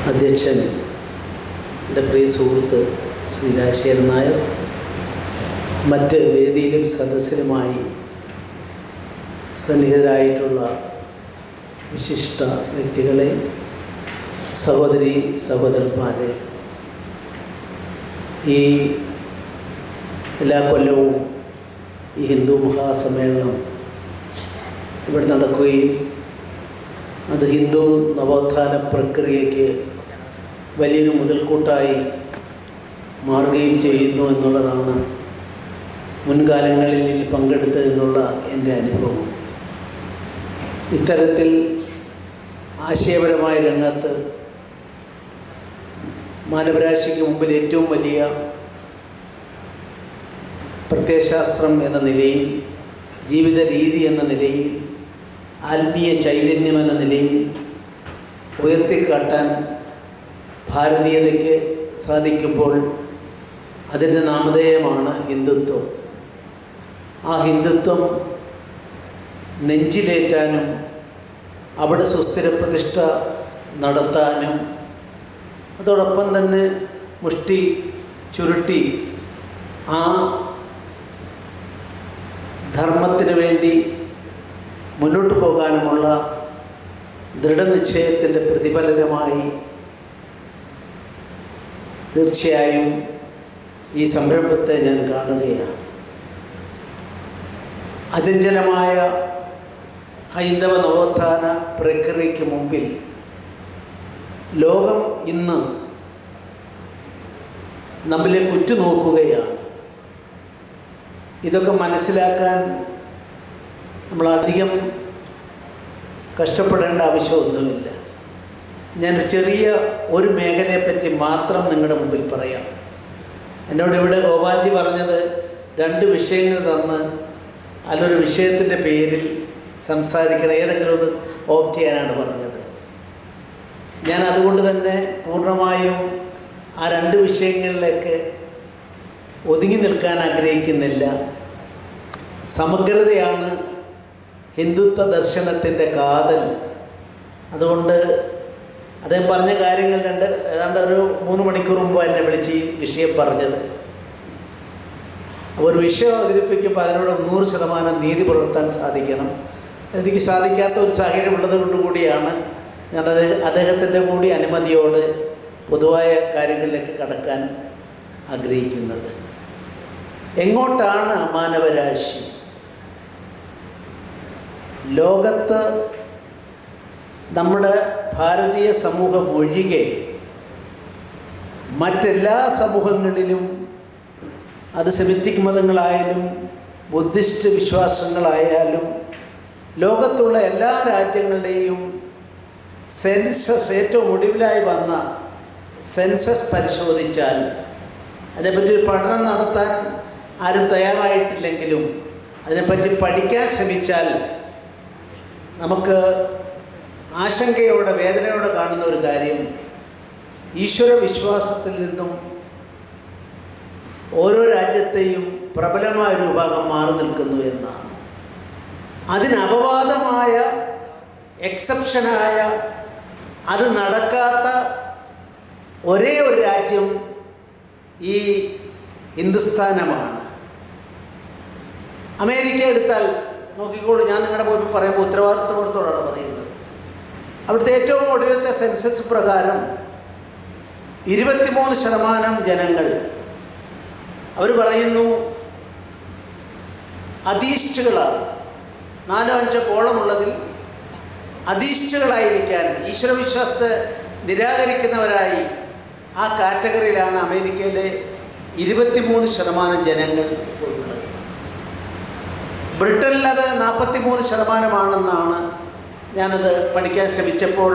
അധ്യക്ഷൻ, എൻ്റെ പ്രിയ സുഹൃത്ത് ശ്രീ രാജശേഖരൻ നായർ, മറ്റ് വേദിയിലും സദസ്സിലുമായി സന്നിഹിതരായിട്ടുള്ള വിശിഷ്ട വ്യക്തികളെ, സഹോദരി സഹോദരന്മാരെ, ഈ എല്ലാ കൊല്ലവും ഈ ഹിന്ദു മഹാസമ്മേളനം ഇവിടെ നടക്കുകയും അത് ഹിന്ദു നവോത്ഥാന പ്രക്രിയയ്ക്ക് വലിയൊരു മുതൽക്കൂട്ടായി മാറുകയും ചെയ്യുന്നു എന്നുള്ളതാണ് മുൻകാലങ്ങളിൽ പങ്കെടുത്തതെന്നുള്ള എൻ്റെ അനുഭവം. ഇത്തരത്തിൽ ആശയപരമായ രംഗത്ത് മാനവരാശിക്ക് മുമ്പിൽ ഏറ്റവും വലിയ പ്രത്യയശാസ്ത്രം എന്ന നിലയിൽ, ജീവിത രീതി എന്ന നിലയിൽ, ആത്മീയ ചൈതന്യം എന്ന നിലയിൽ ഉയർത്തിക്കാട്ടാൻ ഭാരതീയതയ്ക്ക് സാധിക്കുമ്പോൾ അതിൻ്റെ നാമധേയമാണ് ഹിന്ദുത്വം. ആ ഹിന്ദുത്വം നെഞ്ചിലേറ്റാനും അവിടെ സുസ്ഥിര പ്രതിഷ്ഠ നടത്താനും അതോടൊപ്പം തന്നെ മുഷ്ടി ചുരുട്ടി ആ ധർമ്മത്തിന് വേണ്ടി മുന്നോട്ട് പോകാനുമുള്ള ദൃഢനിശ്ചയത്തിൻ്റെ പ്രതിഫലനമായി തീർച്ചയായും ഈ സംരംഭത്തെ ഞാൻ കാണുകയാണ്. അചഞ്ചലമായ ഹൈന്ദവ നവോത്ഥാന പ്രക്രിയയ്ക്ക് മുമ്പിൽ ലോകം ഇന്ന് നമ്മിലേക്ക് ഉറ്റുനോക്കുകയാണ്. ഇതൊക്കെ മനസ്സിലാക്കാൻ നമ്മളധികം കഷ്ടപ്പെടേണ്ട ആവശ്യമൊന്നുമില്ല. ഞാൻ ചെറിയ ഒരു മേഖലയെപ്പറ്റി മാത്രം നിങ്ങളുടെ മുമ്പിൽ പറയാം. എന്നോട് ഇവിടെ ഗോപാൽജി പറഞ്ഞത് 2 വിഷയങ്ങൾ തന്ന് അതിലൊരു വിഷയത്തിൻ്റെ പേരിൽ സംസാരിക്കണം, ഏതെങ്കിലും ഒന്ന് ഓപ്റ്റ് ചെയ്യാനാണ് പറഞ്ഞത്. ഞാൻ അതുകൊണ്ട് തന്നെ പൂർണ്ണമായും ആ 2 വിഷയങ്ങളിലേക്ക് ഒതുങ്ങി നിൽക്കാൻ ആഗ്രഹിക്കുന്നില്ല. സമഗ്രതയാണ് ഹിന്ദുത്വ ദർശനത്തിൻ്റെ കാതൽ. അതുകൊണ്ട് അദ്ദേഹം പറഞ്ഞ കാര്യങ്ങൾ ഏതാണ്ട് ഒരു 3 മണിക്കൂർ മുമ്പ് എന്നെ വിളിച്ച് ഈ വിഷയം പറഞ്ഞത്. അപ്പോൾ ഒരു വിഷയം അവതരിപ്പിക്കുമ്പോൾ അതിനോട് 100% നീതി പുലർത്താൻ സാധിക്കണം. എനിക്ക് സാധിക്കാത്ത ഒരു സാഹചര്യം ഉള്ളത് കൊണ്ടുകൂടിയാണ് ഞാനത് അദ്ദേഹത്തിൻ്റെ കൂടി അനുമതിയോട് പൊതുവായ കാര്യങ്ങളിലേക്ക് കടക്കാൻ ആഗ്രഹിക്കുന്നത്. എങ്ങോട്ടാണ് മാനവരാശി? ലോകത്ത് നമ്മുടെ ഭാരതീയ സമൂഹം ഒഴികെ മറ്റെല്ലാ സമൂഹങ്ങളിലും, അത് സെമിറ്റിക് മതങ്ങളായാലും ബുദ്ധിസ്റ്റ് വിശ്വാസങ്ങളായാലും ലോകത്തുള്ള എല്ലാ രാജ്യങ്ങളുടെയും സെൻസസ്, ഏറ്റവും ഒടുവിലായി വന്ന സെൻസസ് പരിശോധിച്ചാൽ, അതിനെപ്പറ്റി ഒരു പഠനം നടത്താൻ ആരും തയ്യാറായിട്ടില്ലെങ്കിലും അതിനെപ്പറ്റി പഠിക്കാൻ ശ്രമിച്ചാൽ നമുക്ക് ആശങ്കയോടെ, വേദനയോടെ കാണുന്ന ഒരു കാര്യം, ഈശ്വര വിശ്വാസത്തിൽ നിന്നും ഓരോ രാജ്യത്തെയും പ്രബലമായൊരു വിഭാഗം മാറി നിൽക്കുന്നു എന്നാണ്. അതിന് അപവാദമായ, എക്സെപ്ഷനായ, അത് നടക്കാത്ത ഒരേ ഒരു രാജ്യം ഈ ഹിന്ദുസ്ഥാനമാണ്. അമേരിക്ക എടുത്താൽ നോക്കിക്കോളൂ. ഞാൻ നിങ്ങളുടെ മുമ്പിൽ പറയുമ്പോൾ ഉത്തരവാദിത്വത്തോടാണ് പറയുന്നത്. അവിടുത്തെ ഏറ്റവും ഒടുവിലത്തെ സെൻസസ് പ്രകാരം 23% ജനങ്ങൾ, അവർ പറയുന്നു, അധീഷ്ഠികളാണ്. 4-5 കോളമുള്ളതിൽ അധീഷ്ഠികളായിരിക്കാൻ, ഈശ്വരവിശ്വാസത്തെ നിരാകരിക്കുന്നവരായി ആ കാറ്റഗറിയിലാണ് അമേരിക്കയിലെ 23% ജനങ്ങൾ ഇപ്പോൾ ഉള്ളത്. ബ്രിട്ടനിൽ അത് 43%ആണെന്നാണ് ഞാനത് പഠിക്കാൻ ശ്രമിച്ചപ്പോൾ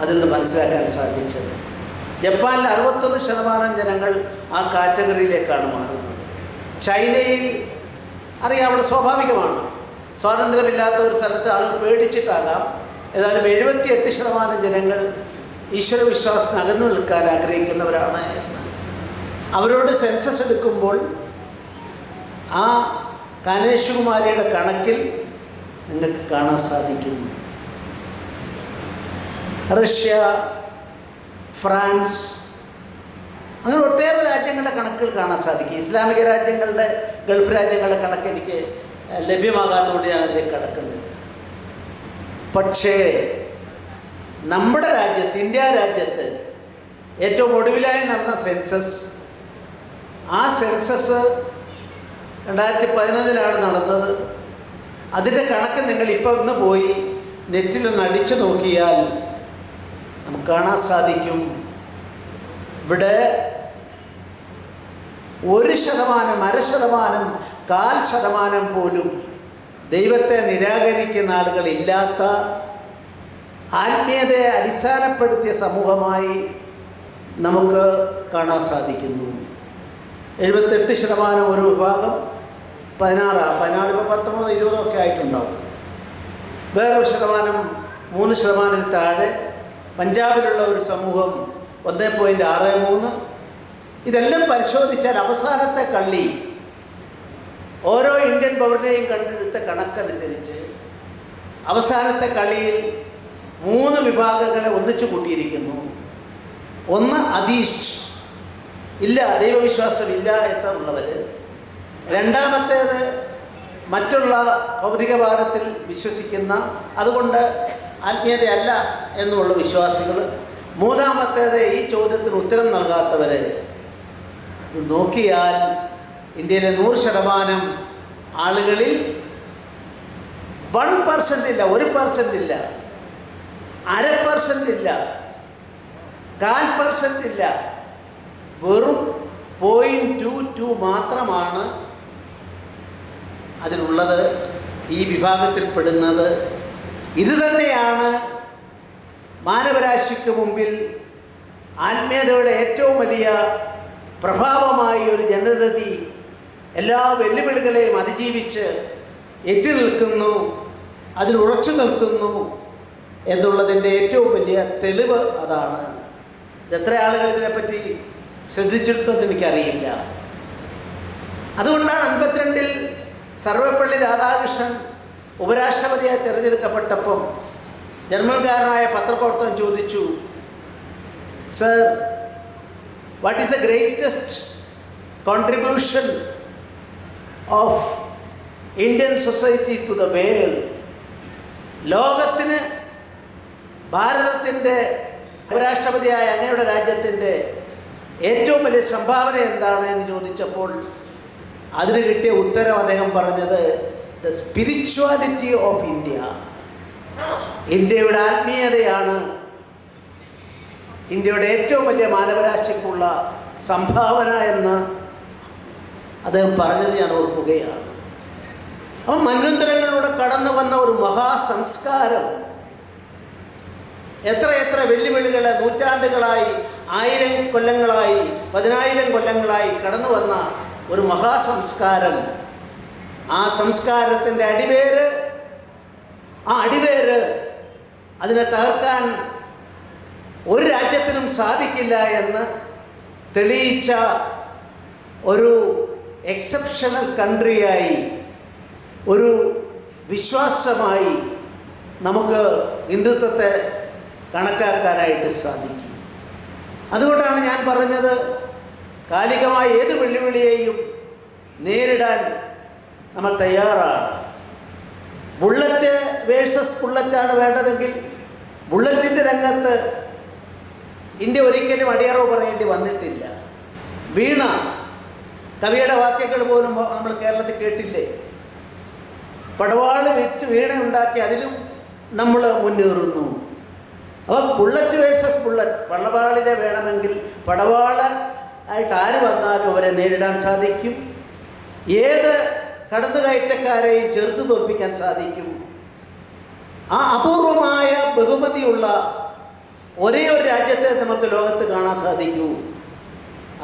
അതിൽ നിന്ന് മനസ്സിലാക്കാൻ സാധിച്ചത്. ജപ്പാനിൽ 61% ജനങ്ങൾ ആ കാറ്റഗറിയിലേക്കാണ് മാറുന്നത്. ചൈനയിൽ അറിയാം, അവിടെ സ്വാഭാവികമാണ്, സ്വാതന്ത്ര്യമില്ലാത്ത ഒരു സ്ഥലത്ത് ആളുകൾ പേടിച്ചിട്ടാകാം. ഏതായാലും 78% ജനങ്ങൾ ഈശ്വരവിശ്വാസത്തിന് അകന്നു നിൽക്കാൻ ആഗ്രഹിക്കുന്നവരാണ് എന്ന് അവരോട് സെൻസസ് എടുക്കുമ്പോൾ ആ കന്യാകുമാരിയുടെ കണക്കിൽ നിങ്ങൾക്ക് കാണാൻ സാധിക്കുന്നു. റഷ്യ, ഫ്രാൻസ്, അങ്ങനെ ഒട്ടേറെ രാജ്യങ്ങളുടെ കണക്കുകൾ കാണാൻ സാധിക്കും. ഇസ്ലാമിക രാജ്യങ്ങളുടെ, ഗൾഫ് രാജ്യങ്ങളുടെ കണക്ക് എനിക്ക് ലഭ്യമാകാത്തതുകൊണ്ട് ഞാനതിലേക്ക് കടക്കുന്നില്ല. പക്ഷേ നമ്മുടെ രാജ്യത്ത്, ഇന്ത്യ രാജ്യത്ത് ഏറ്റവും ഒടുവിലായി നടന്ന സെൻസസ്, ആ സെൻസസ് 2011 നടന്നത്. അതിൻ്റെ കണക്ക് നിങ്ങൾ ഇപ്പം ഇന്ന് പോയി നെറ്റിലൊന്ന് അടിച്ചു നോക്കിയാൽ നമുക്ക് കാണാൻ സാധിക്കും. ഇവിടെ 1%, 0.5%, 0.25% പോലും ദൈവത്തെ നിരാകരിക്കുന്ന ആളുകളില്ലാത്ത, ആത്മീയതയെ അടിസ്ഥാനപ്പെടുത്തിയ സമൂഹമായി നമുക്ക് കാണാൻ സാധിക്കുന്നു. 78% ഒരു വിഭാഗം, 16 ഇപ്പോൾ 19, 20 ഒക്കെ ആയിട്ടുണ്ടാവും. വേറൊരു ശതമാനം 3% താഴെ. പഞ്ചാബിലുള്ള ഒരു സമൂഹം 1.63. ഇതെല്ലാം പരിശോധിച്ചാൽ അവസാനത്തെ കള്ളി ഓരോ ഇന്ത്യൻ പൗരനെയും കണ്ടെടുത്ത കണക്കനുസരിച്ച് അവസാനത്തെ കളിയിൽ 3 വിഭാഗങ്ങളെ ഒന്നിച്ചു കൂട്ടിയിരിക്കുന്നു. ഒന്ന് അധീഷ്ഠ, ഇല്ല, ദൈവവിശ്വാസമില്ല എന്നുള്ളവർ. രണ്ടാമത്തേത് മറ്റുള്ള ഭൗതികവാദത്തിൽ വിശ്വസിക്കുന്ന, അതുകൊണ്ട് ആത്മീയതയല്ല എന്നുള്ള വിശ്വാസികൾ. മൂന്നാമത്തേത് ഈ ചോദ്യത്തിന് ഉത്തരം നൽകാത്തവർ. ഇത് നോക്കിയാൽ ഇന്ത്യയിലെ 100% ആളുകളിൽ 1% ഇല്ല, 1% ഇല്ല, 0.5% ഇല്ല, 0.25% ഇല്ല, വെറും 0.22 മാത്രമാണ് അതിലുള്ളത്, ഈ വിഭാഗത്തിൽപ്പെടുന്നത്. ഇത് തന്നെയാണ് മാനവരാശിക്ക് മുമ്പിൽ ആത്മീയതയുടെ ഏറ്റവും വലിയ പ്രഭാവമായി ഒരു ജനതതി എല്ലാ വെല്ലുവിളികളെയും അതിജീവിച്ച് എത്തി നിൽക്കുന്നു, അതിൽ ഉറച്ചു നിൽക്കുന്നു എന്നുള്ളതിൻ്റെ ഏറ്റവും വലിയ തെളിവ് അതാണ്. എത്ര ആളുകൾ ഇതിനെപ്പറ്റി ശ്രദ്ധിച്ചിട്ടുണ്ടെന്ന് എനിക്കറിയില്ല. അതുകൊണ്ടാണ് 52 സർവപ്പള്ളി രാധാകൃഷ്ണൻ ഉപരാഷ്ട്രപതിയായി തിരഞ്ഞെടുക്കപ്പെട്ടപ്പം ജർമ്മൻകാരനായ പത്രപ്രവർത്തകൻ ചോദിച്ചു, sir, what is the greatest contribution of Indian society to the world? ലോകത്തിന് ഭാരതത്തിൻ്റെ ഉപരാഷ്ട്രപതിയായ അങ്ങയുടെ രാജ്യത്തിൻ്റെ ഏറ്റവും വലിയ സംഭാവന എന്താണ് എന്ന് ചോദിച്ചപ്പോൾ അതിന് കിട്ടിയ ഉത്തരം അദ്ദേഹം പറഞ്ഞത്, ദ സ്പിരിച്വാലിറ്റി ഓഫ് ഇന്ത്യ. ഇന്ത്യയുടെ ആത്മീയതയാണ് ഇന്ത്യയുടെ ഏറ്റവും വലിയ മാനവരാശിക്കുള്ള സംഭാവന എന്ന് അദ്ദേഹം പറഞ്ഞത് ഞാൻ ഓർക്കുകയാണ്. അപ്പം മന്വന്തരങ്ങളിലൂടെ കടന്നു വന്ന ഒരു മഹാസംസ്കാരം, എത്ര വെല്ലുവിളികളെ നൂറ്റാണ്ടുകളായി, 1000 കൊല്ലങ്ങളായി, 10,000 കൊല്ലങ്ങളായി കടന്നു വന്ന ഒരു മഹാസംസ്കാരം. ആ സംസ്കാരത്തിൻ്റെ അടിവേര് അതിനെ തകർക്കാൻ ഒരു രാജ്യത്തിനും സാധിക്കില്ല എന്ന് തെളിയിച്ച ഒരു എക്സെപ്ഷണൽ കൺട്രിയായി, ഒരു വിശ്വാസമായി നമുക്ക് ഹിന്ദുത്വത്തെ കണക്കാക്കാനായിട്ട് സാധിക്കും. അതുകൊണ്ടാണ് ഞാൻ പറഞ്ഞത്, കാലികമായ ഏത് വെല്ലുവിളിയെയും നേരിടാൻ നമ്മൾ തയ്യാറാണ്. ബുള്ളറ്റ് വേഴ്സസ് ബുള്ളറ്റാണ് വേണ്ടതെങ്കിൽ ബുള്ളറ്റിൻ്റെ രംഗത്ത് ഇന്ത്യ ഒരിക്കലും അടിയറവ് പറയേണ്ടി വന്നിട്ടില്ല. വീണ, കവിയുടെ വാക്യങ്ങൾ പോലും നമ്മൾ കേരളത്തിൽ കേട്ടില്ലേ? പടവാള് വിറ്റ് വീണ ഉണ്ടാക്കി അതിലും നമ്മൾ മുന്നേറുന്നു. അപ്പോൾ ബുള്ളറ്റ് വേഴ്സസ് ബുള്ളറ്റ്, പടവാളിനെ വേണമെങ്കിൽ പടവാള ആയിട്ട് ആര് വന്നാലും അവരെ നേരിടാൻ സാധിക്കും. ഏത് കടന്നുകയറ്റക്കാരെയും ചെറുത്തു തോൽപ്പിക്കാൻ സാധിക്കും. ആ അപൂർവമായ ബഹുമതിയുള്ള ഒരേ ഒരു രാജ്യത്തെ നമുക്ക് ലോകത്ത് കാണാൻ സാധിക്കൂ,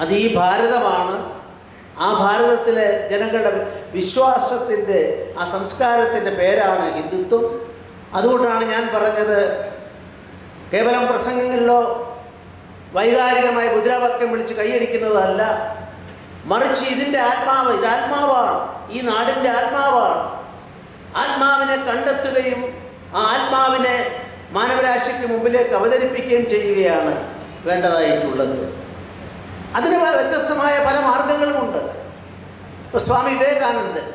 അത് ഈ ഭാരതമാണ്. ആ ഭാരതത്തിലെ ജനങ്ങളുടെ വിശ്വാസത്തിൻ്റെ, ആ സംസ്കാരത്തിൻ്റെ പേരാണ് ഹിന്ദുത്വം. അതുകൊണ്ടാണ് ഞാൻ പറഞ്ഞത്, കേവലം പ്രസംഗങ്ങളിലോ വൈകാരികമായ മുദ്രാവാക്യം വിളിച്ച് കൈയടിക്കുന്നതല്ല, മറിച്ച് ഇതിൻ്റെ ആത്മാവ്, ഇത് ആത്മാവാണ്, ഈ നാടിൻ്റെ ആത്മാവാണ്. ആത്മാവിനെ കണ്ടെത്തുകയും ആ ആത്മാവിനെ മാനവരാശിക്ക് മുമ്പിലേക്ക് അവതരിപ്പിക്കുകയും ചെയ്യുകയാണ് വേണ്ടതായിട്ടുള്ളത്. അതിന് വ്യത്യസ്തമായ പല മാർഗങ്ങളുമുണ്ട്. ഇപ്പോൾ സ്വാമി വിവേകാനന്ദൻ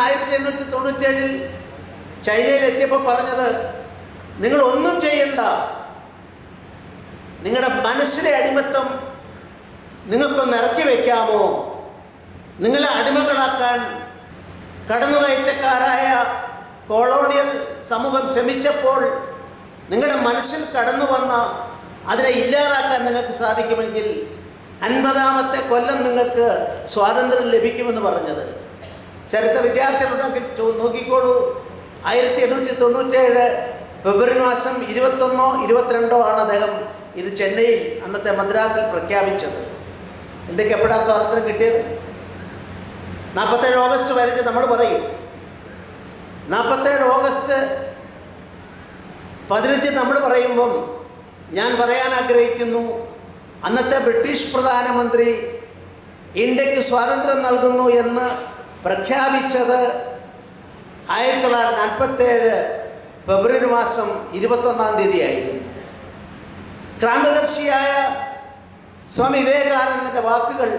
1897 ചൈനയിലെത്തിയപ്പോൾ പറഞ്ഞത്, നിങ്ങൾ ഒന്നും ചെയ്യണ്ട, നിങ്ങളുടെ മനസ്സിലെ അടിമത്തം നിങ്ങൾക്കൊന്ന് ഇറക്കി വയ്ക്കാമോ? നിങ്ങളെ അടിമകളാക്കാൻ കടന്നുകയറ്റക്കാരായ കൊളോണിയൽ സമൂഹം ശ്രമിച്ചപ്പോൾ നിങ്ങളുടെ മനസ്സിൽ കടന്നു വന്ന അതിനെ ഇല്ലാതാക്കാൻ നിങ്ങൾക്ക് സാധിക്കുമെങ്കിൽ 50ാമത്തെ കൊല്ലം നിങ്ങൾക്ക് സ്വാതന്ത്ര്യം ലഭിക്കുമെന്ന് പറഞ്ഞത്. ചരിത്ര വിദ്യാർത്ഥികളുണ്ടെങ്കിൽ നോക്കിക്കോളൂ. 1897 ഫെബ്രുവരി മാസം 21-ഓ 22-ഓ ആണ് അദ്ദേഹം ഇത് ചെന്നൈയിൽ, അന്നത്തെ മദ്രാസിൽ പ്രഖ്യാപിച്ചത്. ഇന്ത്യക്ക് എപ്പോഴാണ് സ്വാതന്ത്ര്യം കിട്ടിയത്? 47 ഓഗസ്റ്റ് 15 നമ്മൾ പറയും. 47 ഓഗസ്റ്റ് 15 നമ്മൾ പറയുമ്പം ഞാൻ പറയാൻ ആഗ്രഹിക്കുന്നു, അന്നത്തെ ബ്രിട്ടീഷ് പ്രധാനമന്ത്രി ഇന്ത്യക്ക് സ്വാതന്ത്ര്യം നൽകുന്നു എന്ന് പ്രഖ്യാപിച്ചത് 1947 ഫെബ്രുവരി മാസം 21-ാം തീയതിയായിരുന്നു. ക്രാന്തദർശിയായ സ്വാമി വിവേകാനന്ദൻ്റെ വാക്കുകൾ,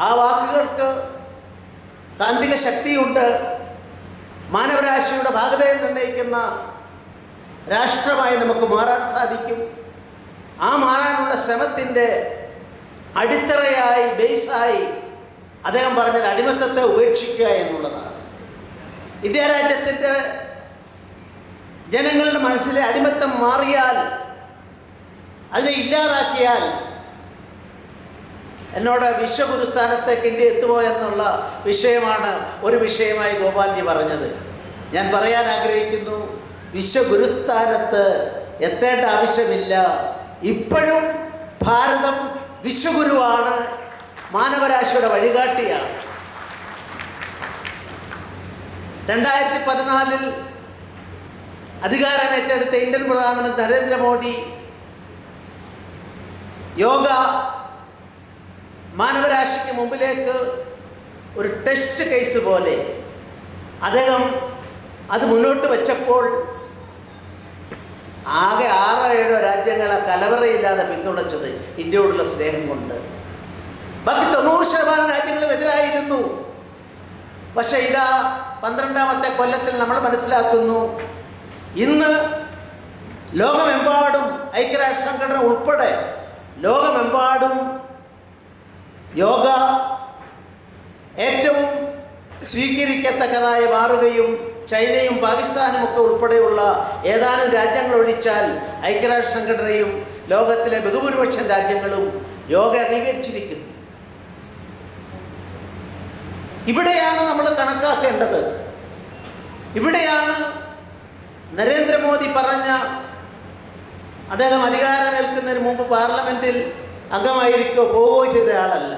ആ വാക്കുകൾക്ക് കാന്തിക ശക്തിയുണ്ട്. മാനവരാശിയുടെ ഭാഗതയെ നിർണ്ണയിക്കുന്ന രാഷ്ട്രമായി നമുക്ക് മാറാൻ സാധിക്കും. ആ മാറാനുള്ള ശ്രമത്തിൻ്റെ അടിത്തറയായി, ബേസായി അദ്ദേഹം പറഞ്ഞത് അടിമത്തത്തെ ഉപേക്ഷിക്കുക എന്നുള്ളതാണ്. ഇന്ത്യ രാജ്യത്തിൻ്റെ ജനങ്ങളുടെ മനസ്സിലെ അടിമത്തം മാറിയാൽ, അതിനെ ഇല്ലാതാക്കിയാൽ, എന്നോട് വിശ്വഗുരുസ്ഥാനത്തേക്ക് ഇന്ത്യ എത്തുമോ എന്നുള്ള വിഷയമാണ് ഒരു വിഷയമായി ഗോപാൽജി പറഞ്ഞത്. ഞാൻ പറയാൻ ആഗ്രഹിക്കുന്നു, വിശ്വഗുരുസ്ഥാനത്ത് എത്തേണ്ട ആവശ്യമില്ല. ഇപ്പോഴും ഭാരതം വിശ്വഗുരുവാണ്, മാനവരാശിയുടെ വഴികാട്ടിയാണ്. 2014 അധികാരമേറ്റെടുത്ത ഇന്ത്യൻ പ്രധാനമന്ത്രി നരേന്ദ്രമോദി യോഗ മാനവരാശിക്ക് മുമ്പിലേക്ക് ഒരു ടെസ്റ്റ് കേസ് പോലെ അദ്ദേഹം അത് മുന്നോട്ട് വെച്ചപ്പോൾ ആകെ 6-7 രാജ്യങ്ങളെ കലവറയില്ലാതെ പിന്തുണച്ചത് ഇന്ത്യയോടുള്ള സ്നേഹം കൊണ്ട്. ബാക്കി 90% രാജ്യങ്ങളും എതിരായിരുന്നു. പക്ഷേ ഇതാ 12ാമത്തെ കൊല്ലത്തിൽ നമ്മൾ മനസ്സിലാക്കുന്നു, ഇന്ന് ലോകമെമ്പാടും ഐക്യരാഷ്ട്ര സംഘടന ഉൾപ്പെടെ ലോകമെമ്പാടും യോഗ ഏറ്റവും സ്വീകരിക്കത്തക്കതായി മാറുകയും ചൈനയും പാകിസ്ഥാനും ഒക്കെ ഉൾപ്പെടെയുള്ള ഏതാനും രാജ്യങ്ങൾ ഒഴിച്ചാൽ ഐക്യരാഷ്ട്ര സംഘടനയും ലോകത്തിലെ ബഹുഭൂരിപക്ഷം രാജ്യങ്ങളും യോഗ അംഗീകരിച്ചിരിക്കുന്നു. ഇവിടെയാണ് നമ്മൾ കണക്കാക്കേണ്ടത്. ഇവിടെയാണ് നരേന്ദ്രമോദി പറഞ്ഞ, അദ്ദേഹം അധികാരമേൽക്കുന്നതിന് മുമ്പ് പാർലമെൻറ്റിൽ അംഗമായിരിക്കോ പോവുകയോ ചെയ്ത ആളല്ല.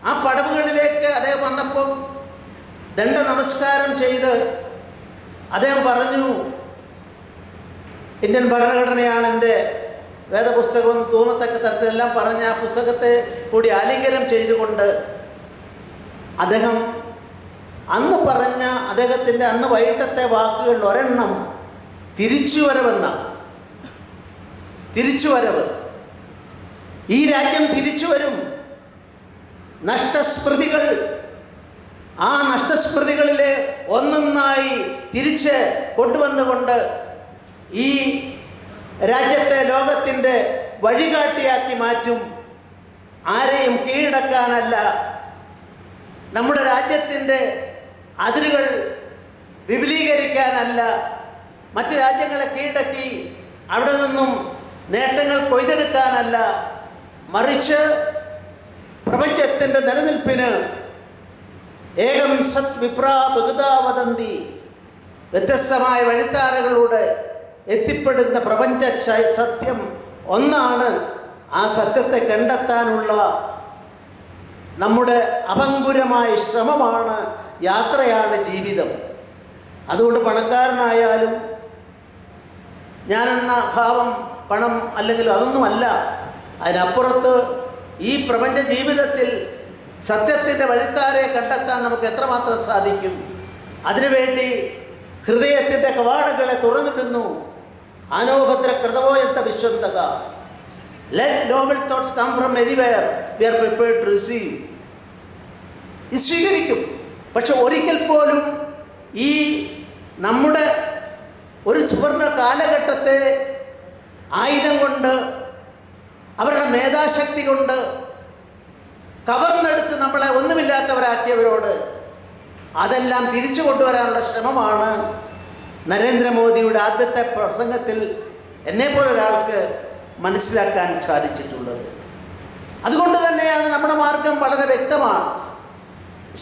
ആ പടവുകളിലേക്ക് അദ്ദേഹം വന്നപ്പം ദണ്ഡ നമസ്കാരം ചെയ്ത് അദ്ദേഹം പറഞ്ഞു, ഇന്ത്യൻ ഭരണഘടനയാണ് എൻ്റെ വേദപുസ്തകം തോന്നത്തക്ക തരത്തിലെല്ലാം പറഞ്ഞ ആ പുസ്തകത്തെ കൂടി ആലിംഗനം ചെയ്തുകൊണ്ട് അദ്ദേഹം അന്ന് പറഞ്ഞ അദ്ദേഹത്തിൻ്റെ അന്ന് വൈകിട്ടത്തെ വാക്കുകളിൽ ഒരെണ്ണം തിരിച്ചുവരവെന്നാണ്. തിരിച്ചുവരവ്. ഈ രാജ്യം തിരിച്ചു വരും. നഷ്ടസ്മൃതികൾ, ആ നഷ്ടസ്മൃതികളിലെ ഒന്നൊന്നായി തിരിച്ച് കൊണ്ടുവന്നുകൊണ്ട് ഈ രാജ്യത്തെ ലോകത്തിൻ്റെ വഴികാട്ടിയാക്കി മാറ്റും. ആരെയും കീഴടക്കാനല്ല, നമ്മുടെ രാജ്യത്തിൻ്റെ അതിരുകൾ വിപുലീകരിക്കാനല്ല, മറ്റ് രാജ്യങ്ങളെ കീഴടക്കി അവിടെ നിന്നും നേട്ടങ്ങൾ കൊയ്തെടുക്കാനല്ല, മറിച്ച് പ്രപഞ്ചത്തിൻ്റെ നിലനിൽപ്പിന് ഏകം സത് വിപ്രാ ബഹുധാ വദന്തി, വ്യത്യസ്തമായ വഴിത്താരകളിലൂടെ എത്തിപ്പെടുന്ന പ്രപഞ്ച സത്യം ഒന്നാണ്. ആ സത്യത്തെ കണ്ടെത്താനുള്ള നമ്മുടെ അഭംഗുരമായ ശ്രമമാണ്, യാത്രയാണ് ജീവിതം. അതുകൊണ്ട് പണക്കാരനായാലും ഞാനെന്ന ഭാവം പണം അല്ലെങ്കിൽ അതൊന്നുമല്ല. അതിനപ്പുറത്ത് ഈ പ്രപഞ്ച ജീവിതത്തിൽ സത്യത്തിൻ്റെ വഴിത്താരെ കണ്ടെത്താൻ നമുക്ക് എത്രമാത്രം സാധിക്കും? അതിനുവേണ്ടി ഹൃദയത്തിൻ്റെ കവാടങ്ങളെ തുറന്നിടുന്നു. ആനോഭദ്ര കൃതവോ എന്ന വിശ്വന്തക. Let noble thoughts come from anywhere, we are prepared to receive. ഇത് സ്വീകരിക്കും. പക്ഷെ ഒരിക്കൽ പോലും ഈ നമ്മുടെ ഒരു സുവർണ കാലഘട്ടത്തെ ആയുധം കൊണ്ട്, അവരുടെ മേധാശക്തി കൊണ്ട് കവർന്നെടുത്ത് നമ്മളെ ഒന്നുമില്ലാത്തവരാക്കിയവരോട് അതെല്ലാം തിരിച്ചു കൊണ്ടുവരാനുള്ള ശ്രമമാണ് നരേന്ദ്രമോദിയുടെ ആദ്യത്തെ പ്രസംഗത്തിൽ എന്നെപ്പോലൊരാൾക്ക് മനസ്സിലാക്കാൻ സാധിച്ചിട്ടുള്ളത്. അതുകൊണ്ട് തന്നെയാണ് നമ്മുടെ മാർഗം വളരെ വ്യക്തമാണ്.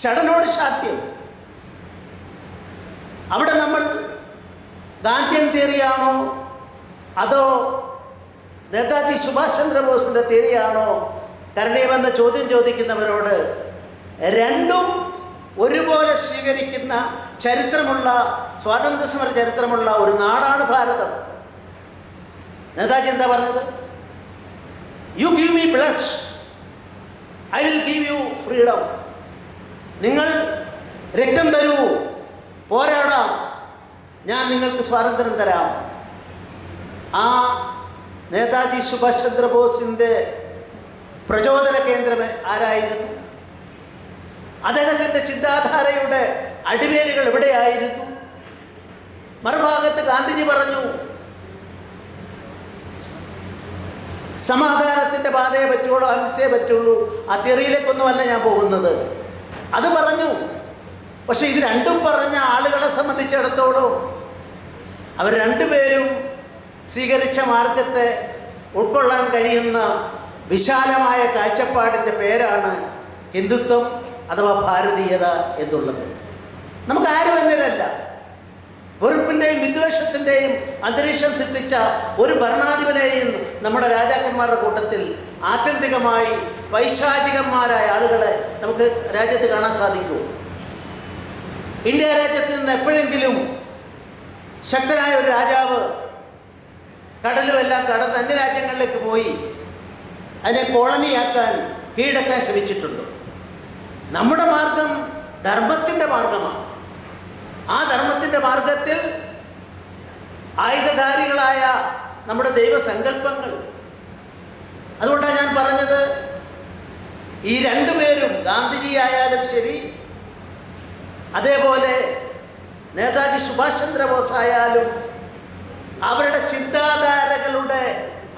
ഷടനോട് ശാഠ്യം. അവിടെ നമ്മൾ ഗാന്ധിയൻ തിയറിയാണോ അതോ നേതാജി സുഭാഷ് ചന്ദ്രബോസിൻ്റെ തിയറിയാണോ കരണീയമെന്ന ചോദ്യം ചോദിക്കുന്നവരോട് രണ്ടും ഒരുപോലെ സ്വീകരിക്കുന്ന ചരിത്രമുള്ള, സ്വാതന്ത്ര്യ സമര ചരിത്രമുള്ള ഒരു നാടാണ് ഭാരതം. നേതാജി എന്താ പറഞ്ഞത്? You give me blood, I will give you freedom. നിങ്ങൾ രക്തം തരൂ, പോരാടാം, ഞാൻ നിങ്ങൾക്ക് സ്വാതന്ത്ര്യം തരാം. ആ നേതാജി സുഭാഷ് ചന്ദ്രബോസിൻ്റെ പ്രചോദന കേന്ദ്രം ആരായിരുന്നു? അദ്ദേഹത്തിൻ്റെ ചിന്താധാരയുടെ അടിവേരുകൾ എവിടെയായിരുന്നു? മറുഭാഗത്ത് ഗാന്ധിജി പറഞ്ഞു, സമാധാനത്തിൻ്റെ പാതയെ പറ്റുള്ളൂ, അഹിംസയെ പറ്റുള്ളൂ. ആ തിയറിയിലേക്കൊന്നുമല്ല ഞാൻ പോകുന്നത്. അത് പറഞ്ഞു. പക്ഷെ ഇത് രണ്ടും പറഞ്ഞ ആളുകളെ സംബന്ധിച്ചിടത്തോളം അവർ രണ്ടുപേരും സ്വീകരിച്ച മാർഗത്തെ ഉൾക്കൊള്ളാൻ കഴിയുന്ന വിശാലമായ കാഴ്ചപ്പാടിൻ്റെ പേരാണ് ഹിന്ദുത്വം അഥവാ ഭാരതീയത എന്നുള്ളത്. നമുക്ക് ആരും അന്യരല്ല. വെറുപ്പിൻ്റെയും വിദ്വേഷത്തിൻ്റെയും അന്തരീക്ഷം സൃഷ്ടിച്ച ഒരു ഭരണാധിപനെയും നമ്മുടെ രാജാക്കന്മാരുടെ കൂട്ടത്തിൽ ആത്യന്തികമായി പൈശാചികന്മാരായ ആളുകളെ നമുക്ക് രാജ്യത്ത് കാണാൻ സാധിക്കൂ. ഇന്ത്യ രാജ്യത്ത് നിന്ന് എപ്പോഴെങ്കിലും ശക്തനായ ഒരു രാജാവ് കടലുമെല്ലാം കടന്ന് അന്യരാജ്യങ്ങളിലേക്ക് പോയി അതിനെ കോളനിയാക്കാൻ, കീഴടക്കാൻ ശ്രമിച്ചിട്ടുണ്ട്? നമ്മുടെ മാർഗം ധർമ്മത്തിൻ്റെ മാർഗമാണ്. ആ ധർമ്മത്തിൻ്റെ മാർഗത്തിൽ ആയുധധാരികളായ നമ്മുടെ ദൈവസങ്കല്പങ്ങൾ. അതുകൊണ്ടാണ് ഞാൻ പറഞ്ഞത്, ഈ രണ്ടുപേരും, ഗാന്ധിജി ആയാലും ശരി, അതേപോലെ നേതാജി സുഭാഷ് ചന്ദ്രബോസ് ആയാലും, അവരുടെ ചിന്താധാരകളുടെ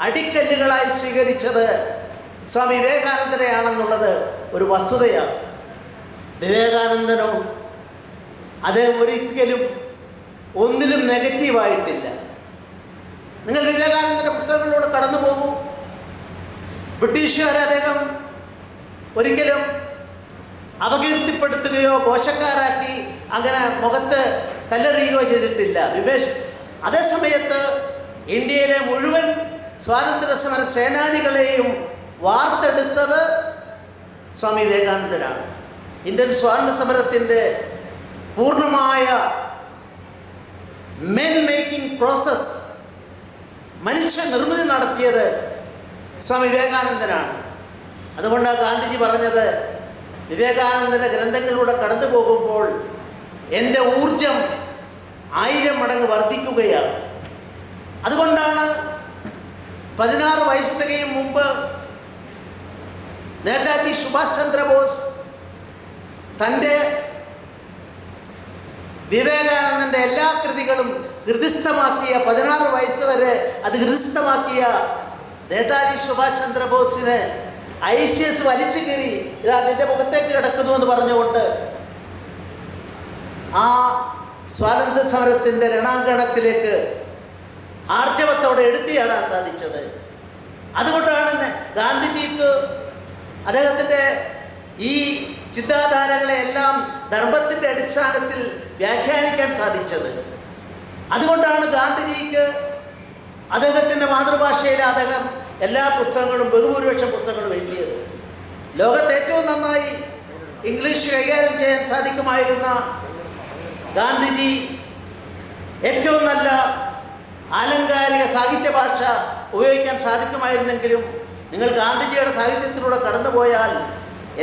അടിക്കല്ലുകളായി സ്വീകരിച്ചത് സ്വാമി വിവേകാനന്ദനെയാണെന്നുള്ളത് ഒരു വസ്തുതയാണ്. വിവേകാനന്ദനോ അദ്ദേഹം ഒരിക്കലും ഒന്നിലും നെഗറ്റീവായിട്ടില്ല. നിങ്ങൾ വിവേകാനന്ദൻ്റെ പുസ്തകങ്ങളിലൂടെ കടന്നു പോകും. ബ്രിട്ടീഷുകാരെ അദ്ദേഹം ഒരിക്കലും അപകീർത്തിപ്പെടുത്തുകയോ മോശക്കാരാക്കി അങ്ങനെ മുഖത്ത് കല്ലെറിയുകയോ ചെയ്തിട്ടില്ല. അതേസമയത്ത് ഇന്ത്യയിലെ മുഴുവൻ സ്വാതന്ത്ര്യ സമര സേനാനികളെയും വാർത്തെടുത്തത് സ്വാമി വിവേകാനന്ദനാണ്. ഇന്ത്യൻ സ്വാതന്ത്ര്യ സമരത്തിൻ്റെ പൂർണ്ണമായ മെൻ മേക്കിംഗ് പ്രോസസ്, മനുഷ്യ നിർമ്മിതി നടത്തിയത് സ്വാമി വിവേകാനന്ദനാണ്. അതുകൊണ്ടാണ് ഗാന്ധിജി പറഞ്ഞത്, വിവേകാനന്ദൻ്റെ ഗ്രന്ഥങ്ങളിലൂടെ കടന്നു പോകുമ്പോൾ എൻ്റെ ഊർജം 1000 മടങ്ങ് വർദ്ധിക്കുകയാണ്. അതുകൊണ്ടാണ് 16 വയസ്സ് തികയും മുമ്പ് നേതാജി സുഭാഷ് ചന്ദ്രബോസ് തൻ്റെ വിവേകാനന്ദൻ്റെ എല്ലാ കൃതികളും ഹൃദിസ്ഥമാക്കിയ, 16 വയസ്സ് വരെ അത് ഹൃദിസ്ഥമാക്കിയ നേതാജി സുഭാഷ് ചന്ദ്രബോസിനെ ICS വലിച്ചു കയറി ഇത് അതിൻ്റെ മുഖത്തേക്ക് കിടക്കുന്നു എന്ന് പറഞ്ഞുകൊണ്ട് ആ സ്വാതന്ത്ര്യ സമരത്തിൻ്റെ രണാങ്കണത്തിലേക്ക് ആർജവത്തോടെ എടുത്തിയാടാൻ സാധിച്ചത്. അതുകൊണ്ടാണ് ഗാന്ധിജിക്ക് അദ്ദേഹത്തിൻ്റെ ഈ ചിന്താധാരകളെയെല്ലാം ധർമ്മത്തിൻ്റെ അടിസ്ഥാനത്തിൽ വ്യാഖ്യാനിക്കാൻ സാധിച്ചത്. അതുകൊണ്ടാണ് ഗാന്ധിജിക്ക് അദ്ദേഹത്തിൻ്റെ മാതൃഭാഷയിൽ അദ്ദേഹം എല്ലാ പുസ്തകങ്ങളും, ബഹുഭൂരിപക്ഷം പുസ്തകങ്ങളും എഴുതിയത്. ലോകത്ത് ഏറ്റവും നന്നായി ഇംഗ്ലീഷ് കൈകാര്യം ചെയ്യാൻ സാധിക്കുമായിരുന്ന ഗാന്ധിജി ഏറ്റവും നല്ല ആലങ്കാരിക സാഹിത്യ ഭാഷ ഉപയോഗിക്കാൻ സാധിക്കുമായിരുന്നെങ്കിലും നിങ്ങൾ ഗാന്ധിജിയുടെ സാഹിത്യത്തിലൂടെ കടന്നുപോയാൽ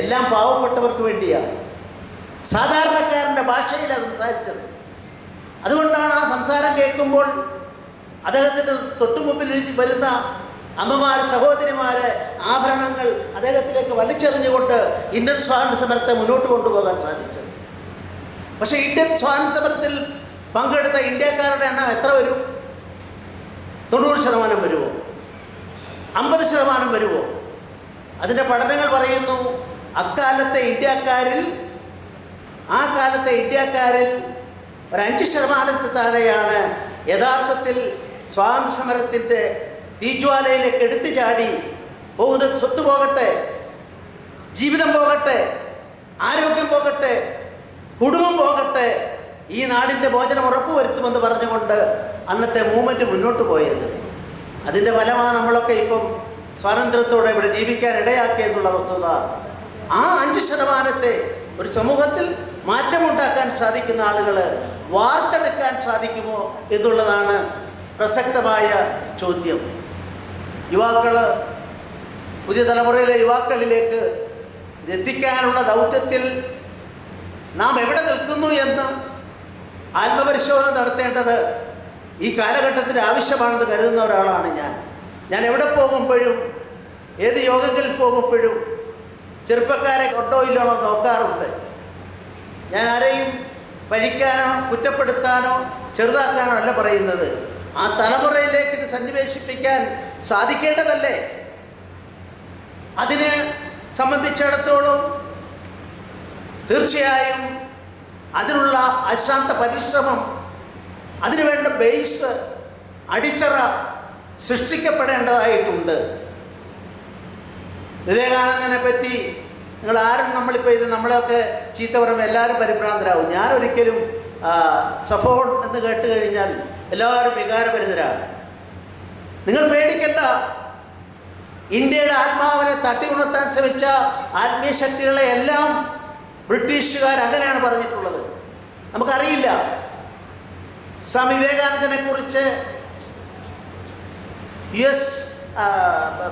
എല്ലാം പാവപ്പെട്ടവർക്ക് വേണ്ടിയാണ്, സാധാരണക്കാരൻ്റെ ഭാഷയിലാണ് സംസാരിച്ചത്. അതുകൊണ്ടാണ് ആ സംസാരം കേൾക്കുമ്പോൾ അദ്ദേഹത്തിൻ്റെ തൊട്ടുമുമ്പിൽ വരുന്ന അമ്മമാർ, സഹോദരിമാർ ആഭരണങ്ങൾ അദ്ദേഹത്തിലേക്ക് വലിച്ചെറിഞ്ഞുകൊണ്ട് ഇന്ത്യൻ സ്വാതന്ത്ര്യ സമരത്തെ മുന്നോട്ട് കൊണ്ടുപോകാൻ സാധിച്ചത്. പക്ഷേ ഇന്ത്യൻ സ്വാതന്ത്ര്യ സമരത്തിൽ പങ്കെടുത്ത ഇന്ത്യക്കാരുടെ എണ്ണം എത്ര വരും? 90% വരുമോ? 50% വരുമോ? അതിൻ്റെ പഠനങ്ങൾ പറയുന്നു, അക്കാലത്തെ ഇന്ത്യക്കാരിൽ ഒരു 5% താഴെയാണ് യഥാർത്ഥത്തിൽ സ്വാതന്ത്ര്യ സമരത്തിൻ്റെ തീജ്വാലയിലേക്ക് എടുത്തു ചാടി പോകുന്നത്. സ്വത്ത് പോകട്ടെ, ജീവിതം പോകട്ടെ, ആരോഗ്യം പോകട്ടെ, കുടുംബം പോകട്ടെ, ഈ നാടിൻ്റെ മോചനം ഉറപ്പുവരുത്തുമെന്ന് പറഞ്ഞുകൊണ്ട് അന്നത്തെ മൂവ്മെൻറ്റ് മുന്നോട്ട് പോയത്. അതിൻ്റെ ഫലമാണ് നമ്മളൊക്കെ ഇപ്പം സ്വാതന്ത്ര്യത്തോടെ ഇവിടെ ജീവിക്കാൻ ഇടയാക്കിയെന്നുള്ള വസ്തുത. ആ 5% ഒരു സമൂഹത്തിൽ മാറ്റമുണ്ടാക്കാൻ സാധിക്കുന്ന ആളുകൾ വാർത്തെടുക്കാൻ സാധിക്കുമോ എന്നുള്ളതാണ് പ്രസക്തമായ ചോദ്യം. യുവാക്കൾ, പുതിയ തലമുറയിലെ യുവാക്കളിലേക്ക് എത്തിക്കാനുള്ള ദൗത്യത്തിൽ നാം എവിടെ നിൽക്കുന്നു എന്ന് ആത്മപരിശോധന നടത്തേണ്ടത് ഈ കാലഘട്ടത്തിന് ആവശ്യമാണെന്ന് കരുതുന്ന ഒരാളാണ് ഞാൻ എവിടെ പോകുമ്പോഴും, ഏത് യോഗങ്ങളിൽ പോകുമ്പോഴും ചെറുപ്പക്കാരെ കൊണ്ടോ ഇല്ലോ നോക്കാറുണ്ട്. ഞാൻ ആരെയും പഴിക്കാനോ കുറ്റപ്പെടുത്താനോ ചെറുതാക്കാനോ അല്ല പറയുന്നത്. ആ തലമുറയിലേക്ക് ഇത് സന്നിവേശിപ്പിക്കാൻ സാധിക്കേണ്ടതല്ലേ? അതിനെ സംബന്ധിച്ചിടത്തോളം തീർച്ചയായും അതിനുള്ള അശ്രാന്ത പരിശ്രമം, അതിനുവേണ്ട ബേസ്, അടിത്തറ സൃഷ്ടിക്കപ്പെടേണ്ടതായിട്ടുണ്ട്. വിവേകാനന്ദനെ പറ്റി നിങ്ങളാരും, നമ്മളിപ്പോൾ നമ്മളെയൊക്കെ ചീത്ത പറയുമ്പോൾ എല്ലാവരും പരിഭ്രാന്തരാകും. ഞാനൊരിക്കലും സഫോൺ എന്ന് കേട്ട് കഴിഞ്ഞാൽ എല്ലാവരും വികാരഭരിതരാണ്. നിങ്ങൾ പേടിക്കണ്ട. ഇന്ത്യയുടെ ആത്മാവിനെ തട്ടിയുണർത്താൻ ശ്രമിച്ച ആത്മീയ ശക്തികളെ എല്ലാം ബ്രിട്ടീഷുകാർ അങ്ങനെയാണ് പറഞ്ഞിട്ടുള്ളത്. നമുക്കറിയില്ല. സ്വാമി വിവേകാനന്ദനെ കുറിച്ച്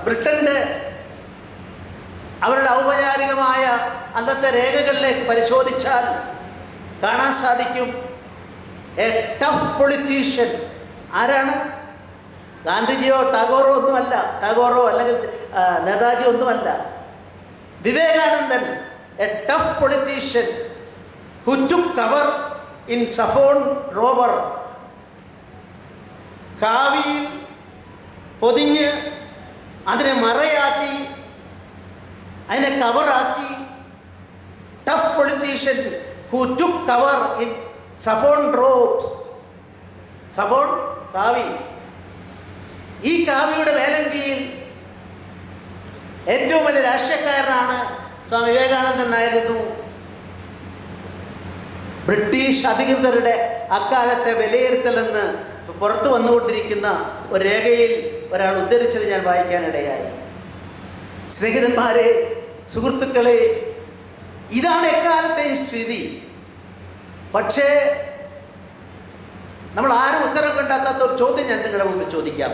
ബ്രിട്ടൻ്റെ അവരുടെ ഔപചാരികമായ അന്നത്തെ രേഖകളിലേക്ക് പരിശോധിച്ചാൽ കാണാൻ സാധിക്കും, എ ടഫ് പൊളിറ്റീഷ്യൻ. ആരാണ്? ഗാന്ധിജിയോ ടാഗോറോ ഒന്നുമല്ല, ടാഗോറോ അല്ലെങ്കിൽ നേതാജി ഒന്നുമല്ല. Vivekanandan, a tough politician who took cover in Saffron Rover. കാവിയിൽ പൊതിഞ്ഞ് അതിനെ മറയാക്കി, അതിനെ കവറാക്കി, tough politician who took cover in Saffron robes. Saffron കാവി. ഈ കാവിയുടെ മേലങ്കിയിൽ ഏറ്റവും വലിയ രാഷ്ട്രീയക്കാരനാണ് സ്വാമി വിവേകാനന്ദൻ ആയിരുന്നു. ബ്രിട്ടീഷ് അധികൃതരുടെ അക്കാലത്തെ വിലയിരുത്തലെന്ന് പുറത്തു വന്നുകൊണ്ടിരിക്കുന്ന ഒരു രേഖയിൽ ഒരാൾ ഉദ്ധരിച്ചത് ഞാൻ വായിക്കാനിടയായി. സ്നേഹിതന്മാരെ, സുഹൃത്തുക്കളെ, ഇതാണ് എക്കാലത്തെയും സ്ഥിതി. പക്ഷേ നമ്മൾ ആരും ഉത്തരം കണ്ടെത്താത്ത ഒരു ചോദ്യം ഞാൻ നിങ്ങളുടെ മുമ്പിൽ ചോദിക്കാം.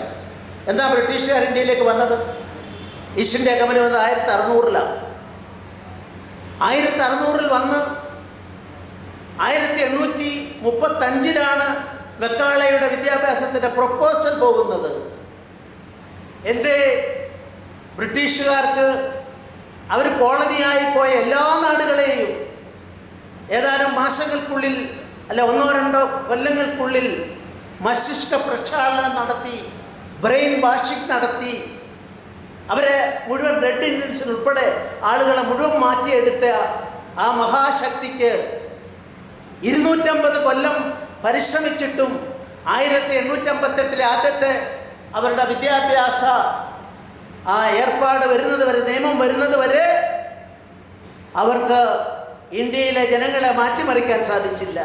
എന്താ ബ്രിട്ടീഷുകാർ ഇന്ത്യയിലേക്ക് വന്നത്? ഈസ്റ്റ് ഇന്ത്യ കമ്പനി വന്നത് 1600-ലാണ്. 1600-ൽ വന്ന് 1835-ലാണ് മെക്കാളയുടെ വിദ്യാഭ്യാസത്തിൻ്റെ പ്രൊപ്പോസൽ പോകുന്നത്. എന്തേ? ബ്രിട്ടീഷുകാർക്ക് അവർ കോളനിയായി പോയ എല്ലാ നാടുകളെയും ഏതാനും മാസങ്ങൾക്കുള്ളിൽ, അല്ല 1-2 കൊല്ലങ്ങൾക്കുള്ളിൽ മസ്തിഷ്ക പ്രക്ഷാളനം നടത്തി, ബ്രെയിൻ വാഷിംഗ് നടത്തി, അവരെ മുഴുവൻ റെഡ് ഇന്ത്യൻസിന് ഉൾപ്പെടെ ആളുകളെ മുഴുവൻ മാറ്റിയെടുത്ത ആ മഹാശക്തിക്ക് 250 കൊല്ലം പരിശ്രമിച്ചിട്ടും 1858-ലെ ആദ്യത്തെ അവരുടെ വിദ്യാഭ്യാസ ആ ഏർപ്പാട് വരുന്നത് വരെ, നിയമം വരുന്നത് വരെ അവർക്ക് ഇന്ത്യയിലെ ജനങ്ങളെ മാറ്റിമറിക്കാൻ സാധിച്ചില്ല.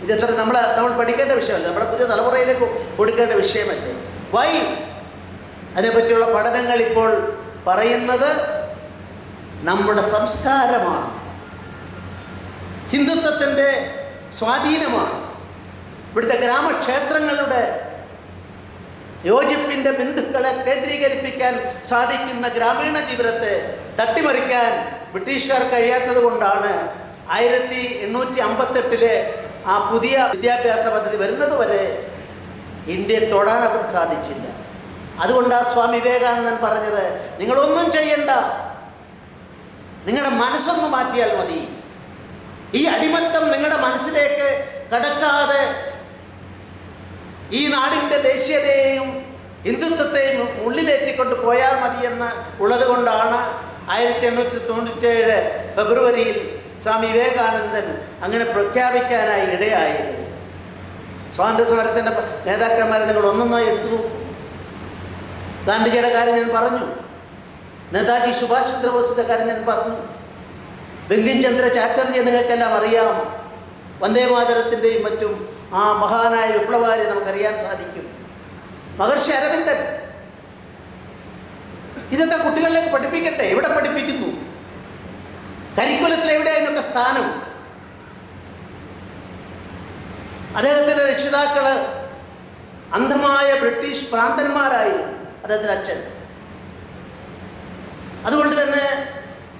ഇതെത്ര നമ്മൾ പഠിക്കേണ്ട വിഷയമല്ല, നമ്മുടെ പുതിയ തലമുറയിലേക്ക് കൊടുക്കേണ്ട വിഷയമല്ലേ? വൈ? അതിനെപ്പറ്റിയുള്ള പഠനങ്ങൾ ഇപ്പോൾ പറയുന്നത് നമ്മുടെ സംസ്കാരമാണ്, ഹിന്ദുത്വത്തിൻ്റെ സ്വാധീനമാണ്. ഇവിടുത്തെ ഗ്രാമക്ഷേത്രങ്ങളുടെ യോജിപ്പിൻ്റെ ബിന്ദുക്കളെ കേന്ദ്രീകരിപ്പിക്കാൻ സാധിക്കുന്ന ഗ്രാമീണ ജീവിതത്തെ തട്ടിമറിക്കാൻ ബ്രിട്ടീഷുകാർ കഴിയാത്തത് കൊണ്ടാണ് 1858 ആ പുതിയ വിദ്യാഭ്യാസ പദ്ധതി വരുന്നത് വരെ ഇന്ത്യയെ തൊടാൻ അവർ സാധിച്ചില്ല. അതുകൊണ്ടാണ് സ്വാമി വിവേകാനന്ദൻ പറഞ്ഞത്, നിങ്ങളൊന്നും ചെയ്യണ്ട, നിങ്ങളുടെ മനസ്സൊന്ന് മാറ്റിയാൽ മതി. ഈ അടിമത്തം നിങ്ങളുടെ മനസ്സിലേക്ക് കടക്കാതെ ഈ നാടിൻ്റെ ദേശീയതയെയും ഹിന്ദുത്വത്തെയും ഉള്ളിലേറ്റിക്കൊണ്ട് പോയാൽ മതിയെന്ന് ഉള്ളത് കൊണ്ടാണ് 1897 ഫെബ്രുവരിയിൽ സ്വാമി വിവേകാനന്ദൻ അങ്ങനെ പ്രഖ്യാപിക്കാനായി ഇടയായത്. സ്വാതന്ത്ര്യ സമരത്തിൻ്റെ നേതാക്കന്മാരെ നിങ്ങൾ ഒന്നൊന്നായി എടുത്തു നോക്കൂ. ഗാന്ധിജിയുടെ കാര്യം ഞാൻ പറഞ്ഞു, നേതാജി സുഭാഷ് ചന്ദ്രബോസിൻ്റെ കാര്യം ഞാൻ പറഞ്ഞു, ബങ്കിം ചന്ദ്ര ചാറ്റർജിയെ നിങ്ങൾക്കെല്ലാം അറിയാം. വന്ദേമാതരത്തിൻ്റെയും മറ്റും ആ മഹാനായ വിപ്ലവകാരെ നമുക്കറിയാൻ സാധിക്കും. മഹർഷി അരവിന്ദൻ. ഇതൊക്കെ കുട്ടികളിലേക്ക് പഠിപ്പിക്കട്ടെ. എവിടെ പഠിപ്പിക്കുന്നു? കരിക്കുലത്തിൽ എവിടെ അതിനൊക്കെ സ്ഥാനം? അദ്ദേഹത്തിൻ്റെ രക്ഷിതാക്കള് അന്ധമായ ബ്രിട്ടീഷ് പ്രാന്തന്മാരായിരുന്നു അദ്ദേഹത്തിൻ്റെ അച്ഛൻ. അതുകൊണ്ട് തന്നെ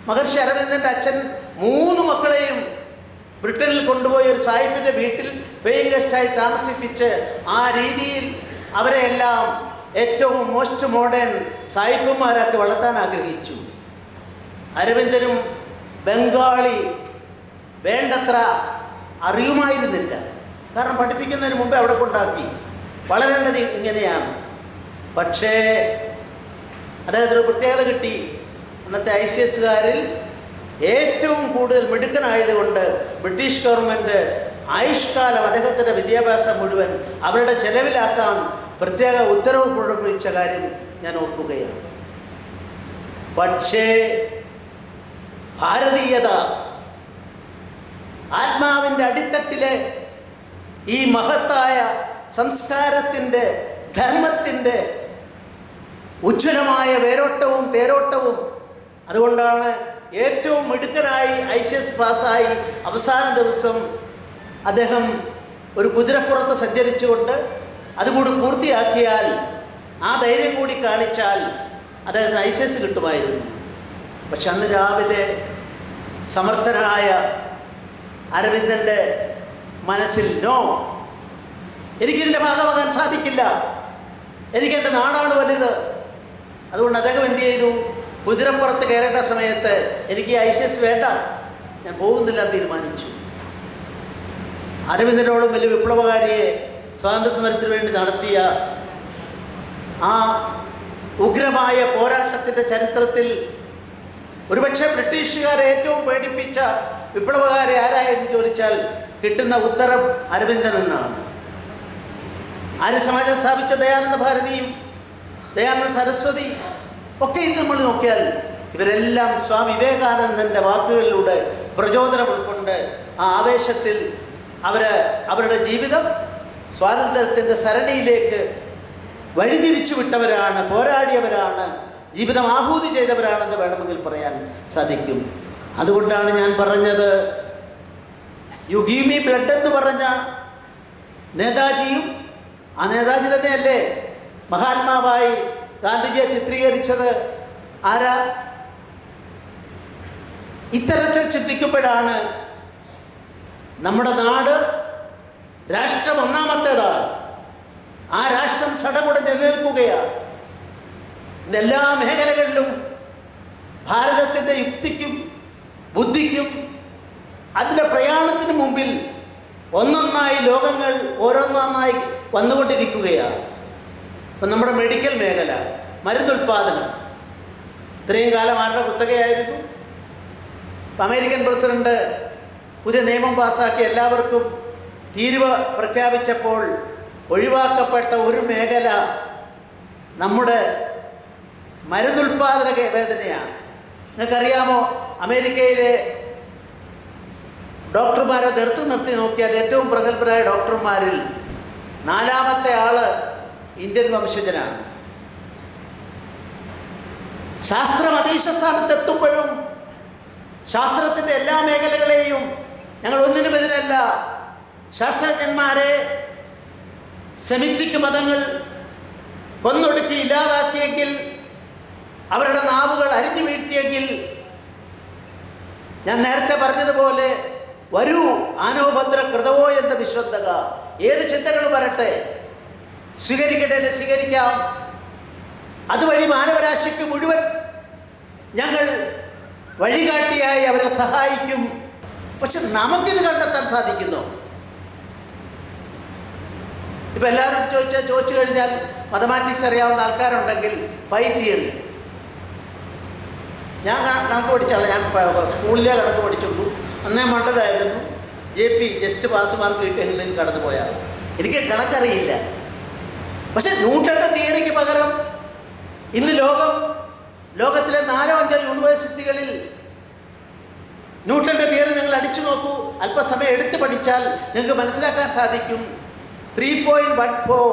മഹർഷി അരവിന്ദൻ്റെ അച്ഛൻ 3 മക്കളെയും ബ്രിട്ടനിൽ കൊണ്ടുപോയി ഒരു സാഹിബിൻ്റെ വീട്ടിൽ പേയിങ് ഗസ്റ്റായി താമസിപ്പിച്ച് ആ രീതിയിൽ അവരെയെല്ലാം ഏറ്റവും മോസ്റ്റ് മോഡേൺ സാഹിബന്മാരാക്കി വളർത്താൻ ആഗ്രഹിച്ചു. അരവിന്ദനും ബംഗാളി വേണ്ടത്ര അറിയുമായിരുന്നില്ല. കാരണം പഠിപ്പിക്കുന്നതിന് മുമ്പേ അവിടെ കൊണ്ടാക്കി. വളരേണ്ടത് ഇങ്ങനെയാണ്. പക്ഷേ അദ്ദേഹത്തിന് പ്രത്യേകത കിട്ടി. അന്നത്തെ ICSകാരിൽ ഏറ്റവും കൂടുതൽ മിടുക്കനായതുകൊണ്ട് ബ്രിട്ടീഷ് ഗവൺമെൻറ് ആയുഷ്കാലം അദ്ദേഹത്തിൻ്റെ വിദ്യാഭ്യാസം മുഴുവൻ അവരുടെ ചെലവിലാക്കാൻ പ്രത്യേക ഉത്തരവ് പുറപ്പെടുവിച്ച കാര്യം ഞാൻ ഓർക്കുകയാണ്. പക്ഷേ ഭാരതീയത, ആത്മാവിൻ്റെ അടിത്തട്ടിലെ ഈ മഹത്തായ സംസ്കാരത്തിൻ്റെ, ധർമ്മത്തിൻ്റെ ഉജ്ജ്വലമായ വേരോട്ടവും തേരോട്ടവും, അതുകൊണ്ടാണ് ഏറ്റവും മിടുക്കനായി ICS പാസ്സായി അവസാന ദിവസം അദ്ദേഹം ഒരു കുതിരപ്പുറത്ത് സഞ്ചരിച്ചുകൊണ്ട് അതുകൂടി പൂർത്തിയാക്കിയാൽ, ആ ധൈര്യം കൂടി കാണിച്ചാൽ അദ്ദേഹത്തിന് ICS കിട്ടുമായിരുന്നു. പക്ഷെ അന്ന് രാവിലെ സമർത്ഥനായ അരവിന്ദൻ്റെ മനസ്സിൽ നോ, എനിക്കിതിൻ്റെ ഭാഗമാകാൻ സാധിക്കില്ല, എനിക്കെൻ്റെ നാടാണ് വലുത്. അതുകൊണ്ട് അദ്ദേഹം എന്ത് ചെയ്തു? കുതിരപ്പുറത്ത് കയറേണ്ട സമയത്ത് എനിക്ക് ICS വേണ്ട, ഞാൻ പോകുന്നില്ല തീരുമാനിച്ചു. അരവിന്ദനോടും വലിയ വിപ്ലവകാരിയെ സ്വാതന്ത്ര്യ സമരത്തിന് വേണ്ടി നടത്തിയ ആ ഉഗ്രമായ പോരാട്ടത്തിൻ്റെ ചരിത്രത്തിൽ ഒരുപക്ഷെ ബ്രിട്ടീഷുകാരെ ഏറ്റവും പേടിപ്പിച്ച വിപ്ലവകാരെ ആരായെന്ന് ചോദിച്ചാൽ കിട്ടുന്ന ഉത്തരം അരവിന്ദൻ എന്നാണ്. ആര്യസമാജം സ്ഥാപിച്ച ദയാനന്ദ ഭാരതിയും ദയാനന്ദ സരസ്വതി ഒക്കെ ഇത് നമ്മൾ നോക്കിയാൽ ഇവരെല്ലാം സ്വാമി വിവേകാനന്ദൻ്റെ വാക്കുകളിലൂടെ പ്രചോദനം ഉൾക്കൊണ്ട് ആ ആവേശത്തിൽ അവരുടെ ജീവിതം സ്വാതന്ത്ര്യത്തിൻ്റെ സരണിയിലേക്ക് വഴിതിരിച്ചു വിട്ടവരാണ്, പോരാടിയവരാണ്, ജീവിതം ആഹൂതി ചെയ്തവരാണെന്ന് വേണമെങ്കിൽ പറയാൻ സാധിക്കും. അതുകൊണ്ടാണ് ഞാൻ പറഞ്ഞത്, യു ഗീവ് മീ ബ്ലഡ് എന്ന് പറഞ്ഞ നേതാജിയും ആ നേതാജി തന്നെയല്ലേ മഹാത്മാവായി ഗാന്ധിജിയെ ചിത്രീകരിച്ചത്? ആരാ? ഇത്തരത്തിൽ ചിന്തിക്കുമ്പോഴാണ് നമ്മുടെ നാട് രാഷ്ട്രം ഒന്നാമത്തേതാണ്. ആ രാഷ്ട്രം സടകുടെ നിലനിൽക്കുകയാണ്. ഇതെല്ലാ മേഖലകളിലും ഭാരതത്തിൻ്റെ യുക്തിക്കും ബുദ്ധിക്കും അതിൻ്റെ പ്രയാണത്തിന് മുമ്പിൽ ഒന്നൊന്നായി ലോകങ്ങൾ ഓരോന്നൊന്നായി വന്നുകൊണ്ടിരിക്കുകയാണ്. ഇപ്പം നമ്മുടെ മെഡിക്കൽ മേഖല, മരുന്നുൽപാദനം ഇത്രയും കാലം ആരുടെ കുത്തകയായിരുന്നു? അമേരിക്കൻ പ്രസിഡന്റ് പുതിയ നിയമം പാസ്സാക്കി എല്ലാവർക്കും തീരുവ പ്രഖ്യാപിച്ചപ്പോൾ ഒഴിവാക്കപ്പെട്ട ഒരു മേഖല നമ്മുടെ മരുന്നുൽപാദന വേദനയാണ്. നിങ്ങൾക്കറിയാമോ, അമേരിക്കയിലെ ഡോക്ടർമാരെ നിർത്തി നോക്കിയാൽ ഏറ്റവും പ്രഗത്ഭരായ ഡോക്ടർമാരിൽ 4-ാമത്തെ ആള് ഇന്ത്യൻ വംശജനാണ്. ശാസ്ത്രം അതീശസ്ഥാനത്തെത്തുമ്പോഴും ശാസ്ത്രത്തിൻ്റെ എല്ലാ മേഖലകളെയും ഞങ്ങൾ കൊന്നൊടുക്കി ഇല്ലാതാക്കിയെങ്കിൽ, അവരുടെ നാവുകൾ അരിഞ്ഞു വീഴ്ത്തിയെങ്കിൽ, ഞാൻ നേരത്തെ പറഞ്ഞതുപോലെ വരൂ ആനോഭദ്ര കൃതവോ എന്ന വിശ്വന്തക, ഏത് ചിന്തകൾ വരട്ടെ, സ്വീകരിക്കട്ടെ, സ്വീകരിക്കാം. അതുവഴി മാനവരാശിക്ക് മുഴുവൻ ഞങ്ങൾ വഴികാട്ടിയായി അവരെ സഹായിക്കും. പക്ഷെ നമുക്കിത് കണ്ടെത്താൻ സാധിക്കുന്നു? ഇപ്പം എല്ലാവരും ചോദിച്ചു കഴിഞ്ഞാൽ മാത്തമാറ്റിക്സ് അറിയാവുന്ന ആൾക്കാരുണ്ടെങ്കിൽ പൈ തിയറി. ഞാൻ കണക്ക് പഠിച്ചാണ്, ഞാൻ സ്കൂളിലെ കണക്ക് പഠിച്ചുള്ളൂ. അന്നേ മണ്ടലായിരുന്നു. JP ജസ്റ്റ് പാസ് മാർക്ക് കിട്ടിയെങ്കിലും കടന്നു പോയാൽ എനിക്ക് കണക്കറിയില്ല. പക്ഷെ ന്യൂട്ടന്റെ തിയറിക്ക് പകരം ഇന്ന് ലോകത്തിലെ 4-5 യൂണിവേഴ്സിറ്റികളിൽ ന്യൂട്ടന്റെ തിയറി നിങ്ങൾ അടിച്ചു നോക്കൂ. അല്പസമയം എടുത്ത് പഠിച്ചാൽ നിങ്ങൾക്ക് മനസ്സിലാക്കാൻ സാധിക്കും. 3.14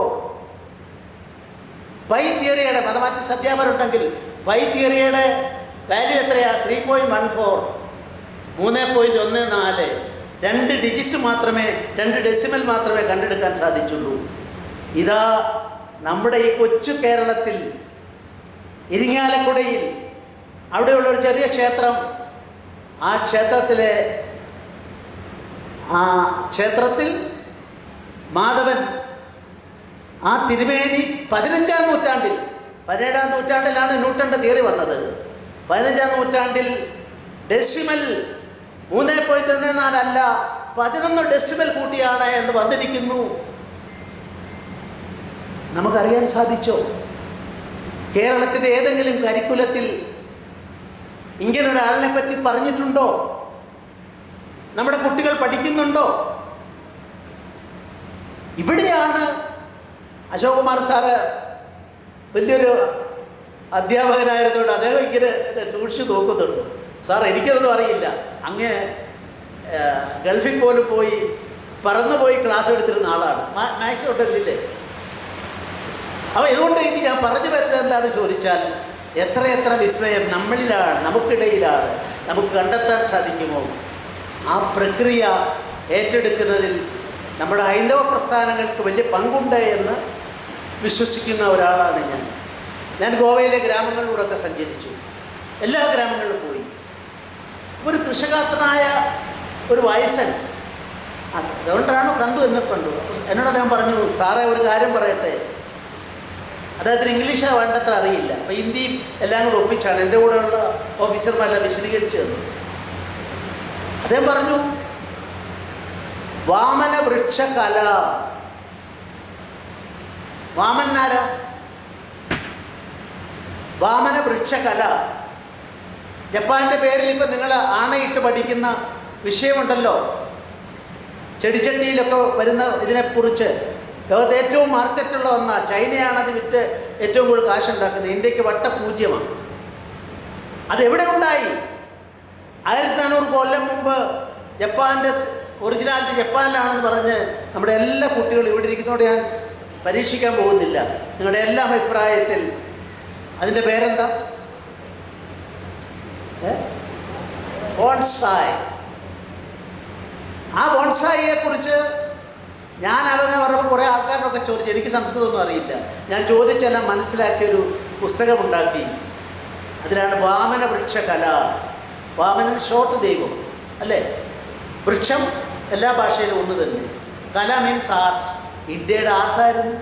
പൈ തിയറിയുടെ മാത്തമാറ്റിക്സ് അധ്യാപകരുണ്ടെങ്കിൽ പൈ തിയറിയുടെ വാല്യൂ എത്രയാ? 3.14, 3.14. 2 ഡിജിറ്റ് മാത്രമേ, 2 ഡെസിമൽ മാത്രമേ കണ്ടെടുക്കാൻ സാധിച്ചുള്ളൂ. ഇതാ നമ്മുടെ ഈ കൊച്ചു കേരളത്തിൽ ഇരിങ്ങാലക്കുടയിൽ അവിടെയുള്ളൊരു ചെറിയ ക്ഷേത്രം. ആ ക്ഷേത്രത്തിൽ മാധവൻ, ആ തിരുമേനി 15-ാം നൂറ്റാണ്ടിൽ, 17-ാം നൂറ്റാണ്ടിലാണ് ന്യൂട്ടന്റെ തിയറി വന്നത്. 15-ാം നൂറ്റാണ്ടിൽ ഡെസിമൽ 3.14 അല്ല 11 ഡെസിമൽ കൂട്ടിയാണ് എന്ന് വന്നിരിക്കുന്നു. നമുക്കറിയാൻ സാധിച്ചോ? കേരളത്തിൻ്റെ ഏതെങ്കിലും കരിക്കുലത്തിൽ ഇങ്ങനെ ഒരാളിനെ പറ്റി പറഞ്ഞിട്ടുണ്ടോ? നമ്മുടെ കുട്ടികൾ പഠിക്കുന്നുണ്ടോ? ഇവിടെയാണ് അശോക് കുമാർ സാറ് വലിയൊരു അധ്യാപകനായിരുന്നുകൊണ്ട് അദ്ദേഹം ഇങ്ങനെ സൂക്ഷിച്ച് നോക്കുന്നുണ്ട്. സാർ എനിക്കതൊന്നും അറിയില്ല, അങ്ങ് ഗൾഫിൽ പോലും പോയി പറന്നുപോയി ക്ലാസ് എടുത്തിരുന്ന ആളാണ്. മാത്സ് ഉണ്ടല്ലേ? അപ്പോൾ ഇതുകൊണ്ട് ഇത് ഞാൻ പറഞ്ഞു വരുന്നത് എന്താണെന്ന് ചോദിച്ചാൽ, എത്രയെത്ര വിസ്മയം നമ്മളിലാണ്, നമുക്കിടയിലാണ്. നമുക്ക് കണ്ടെത്താൻ സാധിക്കുമോ? ആ പ്രക്രിയ ഏറ്റെടുക്കുന്നതിൽ നമ്മുടെ ഹൈന്ദവ പ്രസ്ഥാനങ്ങൾക്ക് വലിയ പങ്കുണ്ട് എന്ന് വിശ്വസിക്കുന്ന ഒരാളാണ് ഞാൻ. ഗോവയിലെ ഗ്രാമങ്ങളിലൂടെയൊക്കെ സഞ്ചരിച്ചു, എല്ലാ ഗ്രാമങ്ങളിലും പോയി. ഒരു കൃഷകാത്രനായ ഒരു വയസ്സൻ, അതുകൊണ്ടാണ് കണ്ടു എന്നെ കണ്ടു. എന്നോട് അദ്ദേഹം പറഞ്ഞു, സാറേ ഒരു കാര്യം പറയട്ടെ. അദ്ദേഹത്തിന് ഇംഗ്ലീഷ് വേണ്ടത്ര അറിയില്ല. അപ്പോൾ ഹിന്ദിയും എല്ലാം കൂടെ ഒപ്പിച്ചാണ് എൻ്റെ കൂടെയുള്ള ഓഫീസർമാരെല്ലാം വിശദീകരിച്ചു തന്നു. അദ്ദേഹം പറഞ്ഞു, വാമന വൃക്ഷകല. വാമനാര? വാമന വൃക്ഷകല. ജപ്പാൻ്റെ പേരിൽ ഇപ്പം നിങ്ങൾ ആണയിട്ട് പഠിക്കുന്ന വിഷയമുണ്ടല്ലോ, ചെടിച്ചട്ടിയിലൊക്കെ വരുന്ന ഇതിനെക്കുറിച്ച്. ലോകത്ത് ഏറ്റവും മാർക്കറ്റുള്ള ഒന്നാണ്. ചൈനയാണ് അത് വിറ്റ് ഏറ്റവും കൂടുതൽ കാശുണ്ടാക്കുന്നത്. ഇന്ത്യക്ക് വട്ടപൂജ്യമാണ്. അതെവിടെ ഉണ്ടായി? 1400 കൊല്ലം മുമ്പ് ജപ്പാൻ്റെ ഒറിജിനാലിറ്റി ജപ്പാനിലാണെന്ന് പറഞ്ഞ് നമ്മുടെ എല്ലാ കുട്ടികളും ഇവിടെ ഇരിക്കുന്നതോടെ ഞാൻ പരീക്ഷിക്കാൻ പോകുന്നില്ല. നിങ്ങളുടെ എല്ലാ അഭിപ്രായത്തിൽ അതിൻ്റെ പേരെന്താ? ബോൺസായ്. ആ ബോൺസായിയെ കുറിച്ച് ഞാൻ അവനെ പറഞ്ഞപ്പോൾ കുറേ ആൾക്കാരോടൊക്കെ ചോദിച്ചു. എനിക്ക് സംസ്കൃതമൊന്നും അറിയില്ല. ഞാൻ ചോദിച്ചെല്ലാം മനസ്സിലാക്കിയൊരു പുസ്തകമുണ്ടാക്കി. അതിലാണ് വാമന വൃക്ഷകല. വാമനൻ ഷോർട്ട് ദൈവം അല്ലേ? വൃക്ഷം എല്ലാ ഭാഷയിലും ഒന്ന് തന്നെ. കല മീൻസ് ആർട്ട്. ഇന്ത്യയുടെ ആർട്ടായിരുന്നു.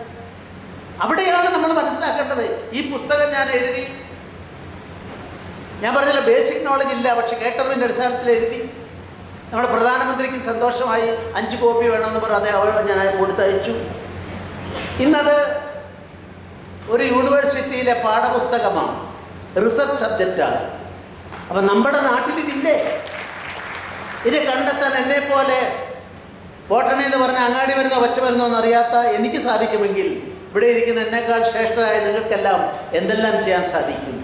അവിടെയാണ് നമ്മൾ മനസ്സിലാക്കേണ്ടത്. ഈ പുസ്തകം ഞാൻ എഴുതി, ഞാൻ പറഞ്ഞില്ല ബേസിക് നോളജ് ഇല്ല, പക്ഷെ കേട്ടറിവിൻ്റെ അടിസ്ഥാനത്തിൽ എഴുതി. നമ്മുടെ പ്രധാനമന്ത്രിക്ക് സന്തോഷമായി 5 കോപ്പി വേണമെന്ന് പറഞ്ഞ് അദ്ദേഹം ഞാൻ കൊടുത്തയച്ചു. ഇന്നത് ഒരു യൂണിവേഴ്സിറ്റിയിലെ പാഠപുസ്തകമാണ്, റിസർച്ച് സബ്ജക്റ്റാണ്. അപ്പം നമ്മുടെ നാട്ടിലിതില്ലേ? ഇത് കണ്ടെത്താൻ എന്നെപ്പോലെ ബോട്ടണി എന്ന് പറഞ്ഞാൽ അങ്ങാടി വരുന്നോ പച്ച വരുന്നോ എന്നറിയാത്ത എനിക്ക് സാധിക്കുമെങ്കിൽ ഇവിടെ ഇരിക്കുന്ന എന്നേക്കാൾ ശ്രേഷ്ഠരായ നിങ്ങൾക്കെല്ലാം എന്തെല്ലാം ചെയ്യാൻ സാധിക്കും.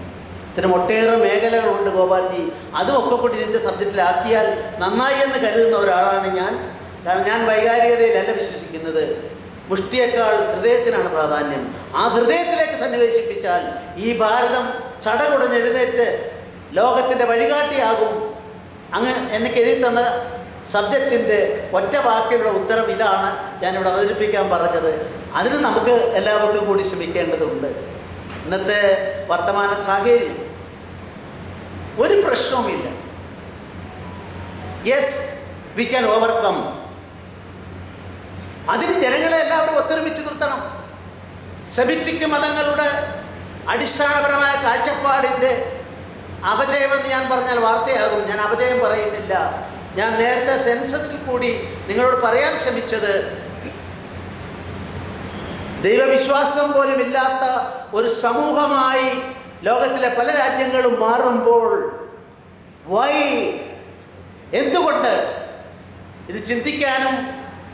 ഇത്തരം ഒട്ടേറെ മേഖലകളുണ്ട് ഗോപാൽജി. അതുമൊക്കെ കൂടി ഇതിൻ്റെ സബ്ജക്റ്റിലാക്കിയാൽ നന്നായി എന്ന് കരുതുന്ന ഒരാളാണ് ഞാൻ. കാരണം ഞാൻ വൈകാരികതയിലല്ല വിശ്വസിക്കുന്നത്. മുഷ്ടിയേക്കാൾ ഹൃദയത്തിനാണ് പ്രാധാന്യം. ആ ഹൃദയത്തിലേക്ക് സന്നിവേശിപ്പിച്ചാൽ ഈ ഭാരതം സടകുടഞ്ഞെഴുന്നേറ്റ് ലോകത്തിൻ്റെ വഴികാട്ടിയാകും. അങ്ങ് എനിക്ക് എഴുതി തന്ന സബ്ജക്റ്റിൻ്റെ ഒറ്റ വാക്കിലുള്ള ഉത്തരം ഇതാണ് ഞാനിവിടെ അവതരിപ്പിക്കാൻ പറഞ്ഞത്. അതിന് നമുക്ക് എല്ലാവർക്കും കൂടി ശ്രമിക്കേണ്ടതുണ്ട്. ഇന്നത്തെ വർത്തമാന സാഹചര്യം ഒരു പ്രശ്നവുമില്ല. Yes, we can overcome. അതിന് ജനങ്ങളെ എല്ലാവരും ഒത്തൊരുമിച്ച് നിർത്തണം. സെമിറ്റിക് മതങ്ങളുടെ അടിസ്ഥാനപരമായ കാഴ്ചപ്പാടിൻ്റെ അപജയമെന്ന് ഞാൻ പറഞ്ഞാൽ വാർത്തയാകും. ഞാൻ അപജയം പറയുന്നില്ല. ഞാൻ നേരത്തെ സെൻസസിൽ കൂടി നിങ്ങളോട് പറയാൻ ശ്രമിച്ചത്, ദൈവവിശ്വാസം പോലും ഇല്ലാത്ത ഒരു സമൂഹമായി ലോകത്തിലെ പല രാജ്യങ്ങളും മാറുമ്പോൾ എന്തുകൊണ്ട് ഇത് ചിന്തിക്കാനും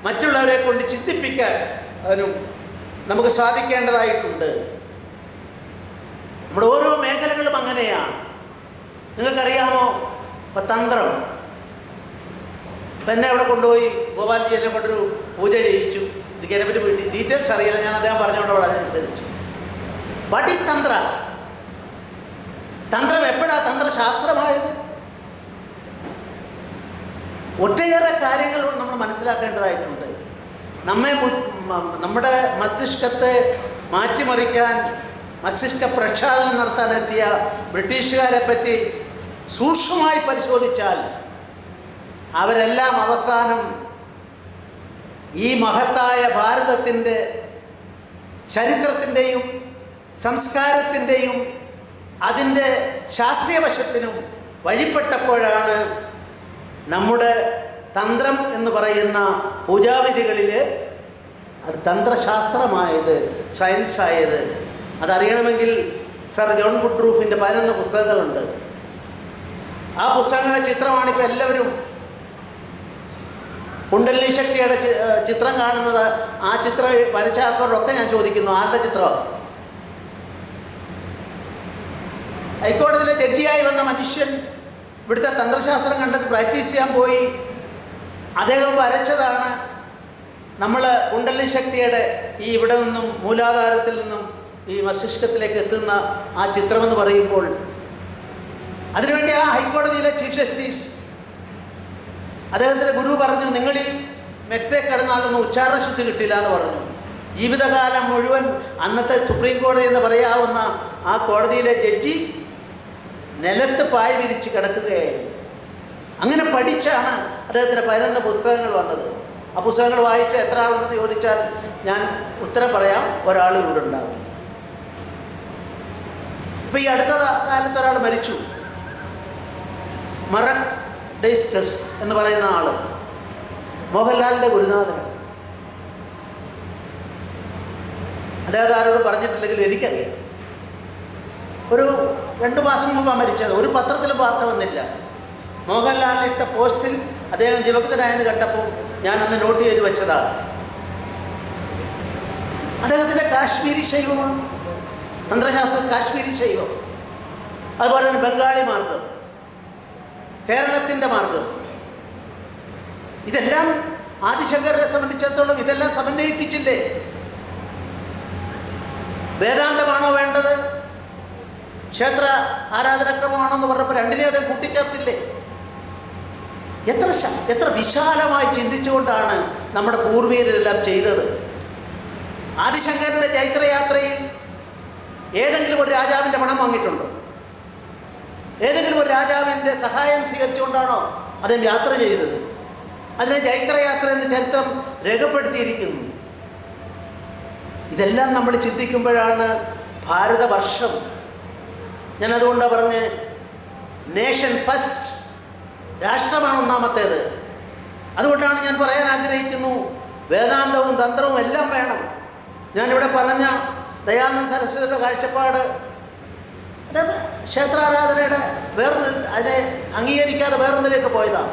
മറ്റുള്ളവരെ കൊണ്ട് ചിന്തിപ്പിക്കാനും നമുക്ക് സാധിക്കേണ്ടതായിട്ടുണ്ട്. നമ്മുടെ ഓരോ മേഖലകളും അങ്ങനെയാണ്. നിങ്ങൾക്കറിയാമോ, ഇപ്പം തന്ത്രം. ഇപ്പം എന്നെ അവിടെ കൊണ്ടുപോയി ഗോപാൽജി എന്നെ കൊണ്ടൊരു പൂജ ചെയ്യിച്ചു. എനിക്ക് അതിനെപ്പറ്റി ഡീറ്റെയിൽസ് അറിയില്ല, ഞാൻ അദ്ദേഹം പറഞ്ഞുകൊണ്ട് വളരെ അനുസരിച്ചു. വാട്ട് ഈസ് തന്ത്ര? തന്ത്രം എപ്പോഴാണ് തന്ത്രശാസ്ത്രമായത്? ഒട്ടേറെ കാര്യങ്ങൾ നമ്മൾ മനസ്സിലാക്കേണ്ടതായിട്ടുണ്ട്. നമ്മുടെ മസ്തിഷ്കത്തെ മാറ്റിമറിക്കാൻ, മസ്തിഷ്ക പ്രക്ഷാളനം നടത്താനെത്തിയ ബ്രിട്ടീഷുകാരെ പറ്റി സൂക്ഷ്മമായി പരിശോധിച്ചാൽ അവരെല്ലാം അവസാനം ഈ മഹത്തായ ഭാരതത്തിൻ്റെ ചരിത്രത്തിൻ്റെയും സംസ്കാരത്തിൻ്റെയും അതിൻ്റെ ശാസ്ത്രീയ വശത്തിനും വഴിപ്പെട്ടപ്പോഴാണ് നമ്മുടെ തന്ത്രം എന്ന് പറയുന്ന പൂജാവിധികളിൽ അത് തന്ത്രശാസ്ത്രമായത്, സയൻസായത്. അതറിയണമെങ്കിൽ സർ ജോൺ വുഡ്രൂഫിൻ്റെ 11 പുസ്തകങ്ങളുണ്ട്. ആ പുസ്തകങ്ങളുടെ ചിത്രമാണിപ്പോൾ എല്ലാവരും കുണ്ടലിനി ശക്തിയുടെ ചിത്രം കാണുന്നത്. ആ ചിത്രം വരച്ച ആൾക്കാരോടൊക്കെ ഞാൻ ചോദിക്കുന്നു, ആരുടെ ചിത്രമാണ്? ഹൈക്കോടതിയിലെ ജഡ്ജിയായി വന്ന മനുഷ്യൻ ഇവിടുത്തെ തന്ത്രശാസ്ത്രം കണ്ടത് പ്രാക്ടീസ് ചെയ്യാൻ പോയി. അദ്ദേഹം വരച്ചതാണ് നമ്മൾ കുണ്ടലിനി ശക്തിയുടെ ഈ ഇവിടെ നിന്നും മൂലാധാരത്തിൽ നിന്നും ഈ മസ്തിഷ്കത്തിലേക്ക് എത്തുന്ന ആ ചിത്രമെന്ന് പറയുമ്പോൾ, അതിനുവേണ്ടി ആ ഹൈക്കോടതിയിലെ ചീഫ് ജസ്റ്റിസ് അദ്ദേഹത്തിൻ്റെ ഗുരു പറഞ്ഞു, നിങ്ങൾ ഈ മെറ്റെ കിടന്നാലൊന്നും ഉച്ചാരണശുദ്ധി കിട്ടില്ല എന്ന് പറഞ്ഞു. ജീവിതകാലം മുഴുവൻ അന്നത്തെ സുപ്രീം കോടതി എന്ന് പറയാവുന്ന ആ കോടതിയിലെ ജഡ്ജി നിലത്ത് പായ വിരിച്ച് കിടക്കുകയായിരുന്നു. അങ്ങനെ പഠിച്ചാണ് അദ്ദേഹത്തിന് 11 പുസ്തകങ്ങൾ വന്നത്. ആ പുസ്തകങ്ങൾ വായിച്ച എത്ര ആളുണ്ടെന്ന് ചോദിച്ചാൽ ഞാൻ ഉത്തരം പറയാം, ഒരാളും ഇവിടെ ഉണ്ടാവില്ല. ഇപ്പം ഈ അടുത്ത കാലത്ത് ഒരാൾ മരിച്ചു, മറക് ഡെയ്സ്കസ് എന്ന് പറയുന്ന ആൾ, മോഹൻലാലിൻ്റെ ഗുരുനാഥനാണ്. അദ്ദേഹം ആരോട് പറഞ്ഞിട്ടില്ലെങ്കിലും എനിക്കറിയാം. ഒരു 2 മാസം മുമ്പാണ് മരിച്ചത്. ഒരു പത്രത്തിലും വാർത്ത വന്നില്ല. മോഹൻലാലിട്ട പോസ്റ്റിൽ അദ്ദേഹം ദിവഗ്ധനായെന്ന് കണ്ടപ്പോൾ ഞാൻ അന്ന് നോട്ട് ചെയ്ത് വെച്ചതാണ്. അദ്ദേഹത്തിൻ്റെ കാശ്മീരി ശൈവമാണ്, തന്ത്രശാസ്ത്രം കാശ്മീരി ശൈവം. അതുപോലെ തന്നെ ബംഗാളി മാർഗം, കേരളത്തിൻ്റെ മാർഗം. ഇതെല്ലാം ആദിശങ്കരനെ സംബന്ധിച്ചിടത്തോളം ഇതെല്ലാം സമന്വയിപ്പിച്ചില്ലേ? വേദാന്തമാണോ വേണ്ടത്, ക്ഷേത്ര ആരാധനക്രമമാണോ എന്ന് പറഞ്ഞപ്പോൾ രണ്ടിനെയും കൂട്ടിച്ചേർത്തില്ലേ? എത്ര വിശാലമായി ചിന്തിച്ചുകൊണ്ടാണ് നമ്മുടെ പൂർവീകരെല്ലാം ചെയ്തത്. ആദിശങ്കരൻ്റെ ചൈത്രയാത്രയിൽ ഏതെങ്കിലും ഒരു രാജാവിൻ്റെ പണം വാങ്ങിയിട്ടുണ്ടോ? ഏതെങ്കിലും ഒരു രാജാവിൻ്റെ സഹായം സ്വീകരിച്ചുകൊണ്ടാണോ അദ്ദേഹം യാത്ര ചെയ്തത്? അതിനെ ചൈത്രയാത്ര എന്ന് ചരിത്രം രേഖപ്പെടുത്തിയിരിക്കുന്നു. ഇതെല്ലാം നമ്മൾ ചിന്തിക്കുമ്പോഴാണ് ഭാരതവർഷം, ഞാനതുകൊണ്ടാണ് പറഞ്ഞ് നേഷൻ ഫസ്റ്റ്, രാഷ്ട്രമാണ് ഒന്നാമത്തേത്. അതുകൊണ്ടാണ് ഞാൻ പറയാൻ ആഗ്രഹിക്കുന്നു, വേദാന്തവും തന്ത്രവും എല്ലാം വേണം. ഞാനിവിടെ പറഞ്ഞ ദയാനന്ദ സരസ്വതിയുടെ കാഴ്ചപ്പാട് ക്ഷേത്രാരാധനയുടെ അതിനെ അംഗീകരിക്കാതെ വേറൊന്നിലേക്ക് പോയതാണ്.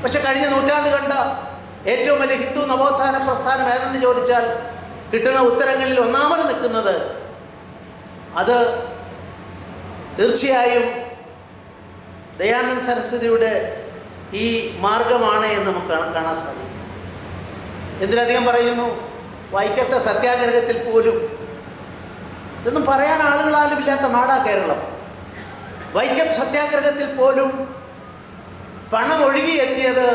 പക്ഷെ കഴിഞ്ഞ നൂറ്റാണ്ട് കണ്ട ഏറ്റവും വലിയ ഹിന്ദു നവോത്ഥാന പ്രസ്ഥാനം ഏതെന്ന് ചോദിച്ചാൽ കിട്ടുന്ന ഉത്തരങ്ങളിൽ ഒന്നാമത് നിൽക്കുന്നത് അത് തീർച്ചയായും ദയാനന്ദ സരസ്വതിയുടെ ഈ മാർഗമാണ് എന്ന് നമുക്ക് കാണാൻ സാധിക്കും. എന്തിനധികം പറയുന്നു, വൈക്കത്തെ സത്യാഗ്രഹത്തിൽ പോലും ഇതൊന്നും പറയാൻ ആളുകളാലും ഇല്ലാത്ത നാടാ കേരളം. വൈക്കം സത്യാഗ്രഹത്തിൽ പോലും പണം ഒഴുകിയെത്തിയത്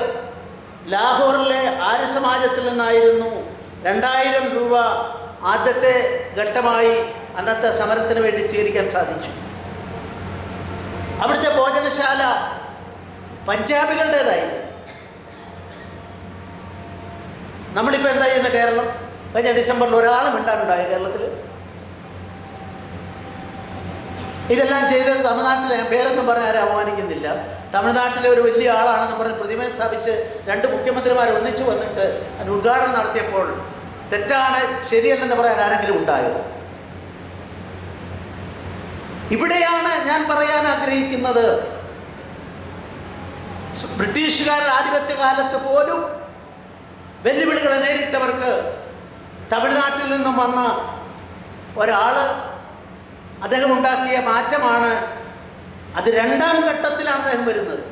ലാഹോറിലെ ആര്യ സമാജത്തിൽ നിന്നായിരുന്നു 2000 രൂപ ആദ്യത്തെ ഘട്ടമായി അന്നത്തെ സമരത്തിന് വേണ്ടി സ്വീകരിക്കാൻ സാധിച്ചു. അവിടുത്തെ ഭോജനശാല പഞ്ചാബികളുടേതായിരുന്നു. നമ്മളിപ്പോൾ എന്താ ചെയ്യുന്ന കേരളം? കഴിഞ്ഞ ഡിസംബറിൽ ഒരാളും മിണ്ടാനുണ്ടായ കേരളത്തിൽ. ഇതെല്ലാം ചെയ്തത് തമിഴ്നാട്ടിലെ, ഞാൻ പേരൊന്നും പറഞ്ഞ് ആരും അവമാനിക്കുന്നില്ല, തമിഴ്നാട്ടിലെ ഒരു വലിയ ആളാണെന്ന് പറഞ്ഞ് പ്രതിമയെ സ്ഥാപിച്ച് 2 മുഖ്യമന്ത്രിമാർ ഒന്നിച്ചു വന്നിട്ട് അതിന് ഉദ്ഘാടനം നടത്തിയപ്പോൾ തെറ്റാണ് ശരിയല്ലെന്ന് പറയാൻ ആരെങ്കിലും ഉണ്ടായോ? ഇവിടെയാണ് ഞാൻ പറയാൻ ആഗ്രഹിക്കുന്നത്, ബ്രിട്ടീഷുകാരുടെ ആധിപത്യ കാലത്ത് പോലും വെല്ലുവിളികളെ നേരിട്ടവർക്ക് തമിഴ്നാട്ടിൽ നിന്നും വന്ന ഒരാൾ അദ്ദേഹം ഉണ്ടാക്കിയ മാറ്റമാണ്. അത് 2ാം ഘട്ടത്തിലാണ് അദ്ദേഹം വരുന്നത്.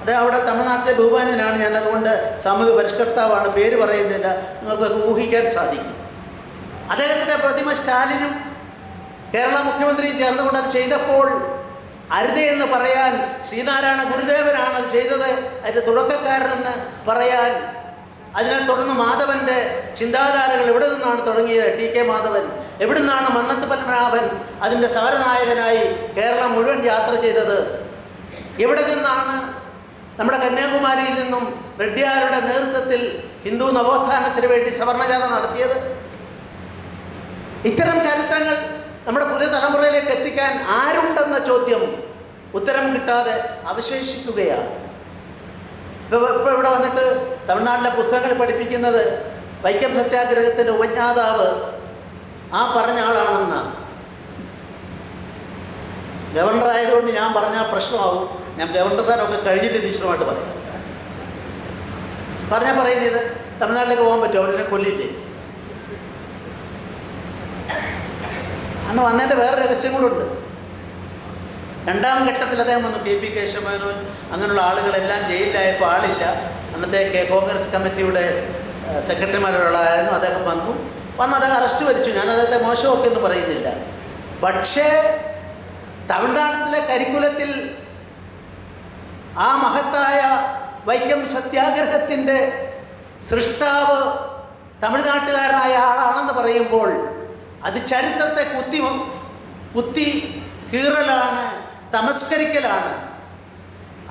അദ്ദേഹം അവിടെ തമിഴ്നാട്ടിലെ ബഹുമാന്യനാണ്. ഞാൻ അതുകൊണ്ട് സാമൂഹിക പരിഷ്കർത്താവാണ്, പേര് പറയുന്നില്ല, നിങ്ങൾക്ക് ഊഹിക്കാൻ സാധിക്കും. അദ്ദേഹത്തിൻ്റെ പ്രതിമ സ്റ്റാലിനും കേരള മുഖ്യമന്ത്രിയും ചേർന്നുകൊണ്ട് അത് ചെയ്തപ്പോൾ അരുതേ എന്ന് പറയാൻ, ശ്രീനാരായണ ഗുരുദേവനാണ് അത് ചെയ്തത്, അതിൻ്റെ തുടക്കക്കാരനെന്ന് പറയാൻ, അതിനെ തുടർന്ന് മാധവൻ്റെ ചിന്താധാരകൾ എവിടെ നിന്നാണ് തുടങ്ങിയത്, ടി കെ മാധവൻ, എവിടെ നിന്നാണ് മന്നത്ത് പത്മനാഭൻ അതിൻ്റെ സമരനായകനായി കേരളം മുഴുവൻ യാത്ര ചെയ്തത്, എവിടെ നിന്നാണ് നമ്മുടെ കന്യാകുമാരിയിൽ നിന്നും റെഡ്ഡിയാരുടെ നേതൃത്വത്തിൽ ഹിന്ദു നവോത്ഥാനത്തിന് വേണ്ടി സവർണജാഥ നടത്തിയത്. ഇത്തരം ചരിത്രങ്ങൾ നമ്മുടെ പുതിയ തലമുറയിലേക്ക് എത്തിക്കാൻ ആരുണ്ടെന്ന ചോദ്യം ഉത്തരം കിട്ടാതെ അവശേഷിക്കുകയാണ്. ഇപ്പോൾ ഇവിടെ വന്നിട്ട് തമിഴ്നാട്ടിലെ പുസ്തകങ്ങൾ പഠിപ്പിക്കുന്നത് വൈക്കം സത്യാഗ്രഹത്തിൻ്റെ ഉപജ്ഞാതാവ് ആ പറഞ്ഞ ആളാണെന്നാണ്. ഗവർണറായതുകൊണ്ട് ഞാൻ പറഞ്ഞാൽ പ്രശ്നമാവും. ഞാൻ ഗവർണർ സ്ഥാനമൊക്കെ കഴിഞ്ഞിട്ട് തീക്ഷണമായിട്ട് പറയാം. പറയുന്നത് തമിഴ്നാട്ടിലേക്ക് പോകാൻ പറ്റുമോ? അവരെ കൊല്ലില്ലേ? അന്ന് വന്നതിൻ്റെ വേറെ രഹസ്യങ്ങളുണ്ട്. 2ാം ഘട്ടത്തിൽ അദ്ദേഹം വന്നു. കെ പി കേശവമേനോൻ അങ്ങനെയുള്ള ആളുകളെല്ലാം ജയിലിലായപ്പോൾ ആളില്ല. അന്നത്തെ കോൺഗ്രസ് കമ്മിറ്റിയുടെ സെക്രട്ടറിമാരൊരാളായിരുന്നു. അദ്ദേഹം വന്നു അദ്ദേഹം അറസ്റ്റ് വരിച്ചു. ഞാൻ അദ്ദേഹത്തെ മോശമൊക്കെ എന്ന് പറയുന്നില്ല. പക്ഷേ തമിഴ്നാട്ടിലെ കരിക്കുലത്തിൽ ആ മഹത്തായ വൈക്കം സത്യാഗ്രഹത്തിൻ്റെ സൃഷ്ടാവ് തമിഴ്നാട്ടുകാരനായ ആളാണെന്ന് പറയുമ്പോൾ അത് ചരിത്രത്തെ കുത്തി കീറലാണ്, തമസ്കരിക്കലാണ്.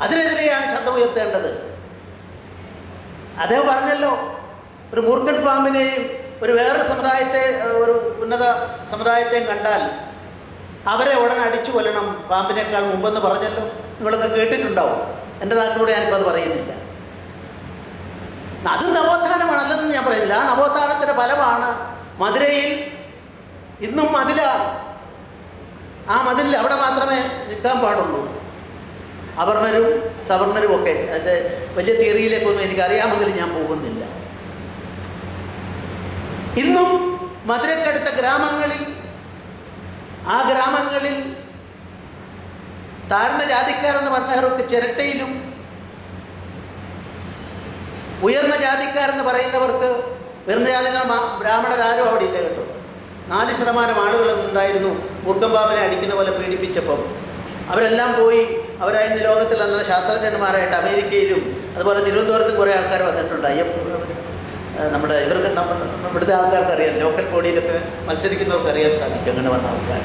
അതിനെതിരെയാണ് ശബ്ദമുയർത്തേണ്ടത്. അദ്ദേഹം പറഞ്ഞല്ലോ, ഒരു മൂർഖൻ പാമ്പിനെയും ഒരു വേറൊരു സമുദായത്തെ, ഒരു ഉന്നത സമുദായത്തെയും കണ്ടാൽ അവരെ ഉടനെ അടിച്ചു കൊല്ലണം പാമ്പിനേക്കാൾ മുമ്പെന്ന് പറഞ്ഞല്ലോ. നിങ്ങളൊക്കെ കേട്ടിട്ടുണ്ടാവും. എൻ്റെ നാട്ടിലൂടെ ഞാനിപ്പോൾ അത് പറയുന്നില്ല. അത് നവോത്ഥാനമാണല്ലെന്ന് ഞാൻ പറയുന്നില്ല. ആ നവോത്ഥാനത്തിൻ്റെ ഫലമാണ് മധുരയിൽ ഇന്നും മതിലാണ്. ആ മതിൽ അവിടെ മാത്രമേ നിൽക്കാൻ പാടുള്ളൂ. അവർണരും സവർണരും ഒക്കെ. അതിൻ്റെ വലിയ തിയറിയിലേക്കൊന്നും എനിക്കറിയാമെങ്കിലും ഞാൻ പോകുന്നില്ല. ഇന്നും മധുരക്കടുത്ത ഗ്രാമങ്ങളിൽ, ആ ഗ്രാമങ്ങളിൽ താഴ്ന്ന ജാതിക്കാരെന്ന് പറഞ്ഞവർക്ക് ചിരട്ടയിലും, ഉയർന്ന ജാതിക്കാരെന്ന് പറയുന്നവർക്ക്, ഉയർന്ന ജാതികൾ ബ്രാഹ്മണരാരും അവിടെ ഇല്ല കേട്ടോ. 4% ആളുകളുണ്ടായിരുന്നു മൂർഖംപാമ്പിനെ അടിക്കുന്ന പോലെ പീഡിപ്പിച്ചപ്പം. അവരെല്ലാം പോയി. അവരായിരുന്നു ലോകത്തിൽ നല്ല ശാസ്ത്രജ്ഞന്മാരായിട്ട് അമേരിക്കയിലും അതുപോലെ തിരുവനന്തപുരത്തും കുറേ ആൾക്കാർ വന്നിട്ടുണ്ട്. നമ്മുടെ ഇവിടുത്തെ ആൾക്കാർക്ക് അറിയാം, ലോക്കൽ ബോഡിയിലൊക്കെ മത്സരിക്കുന്നവർക്ക് അറിയാൻ സാധിക്കും അങ്ങനെ വന്ന ആൾക്കാർ.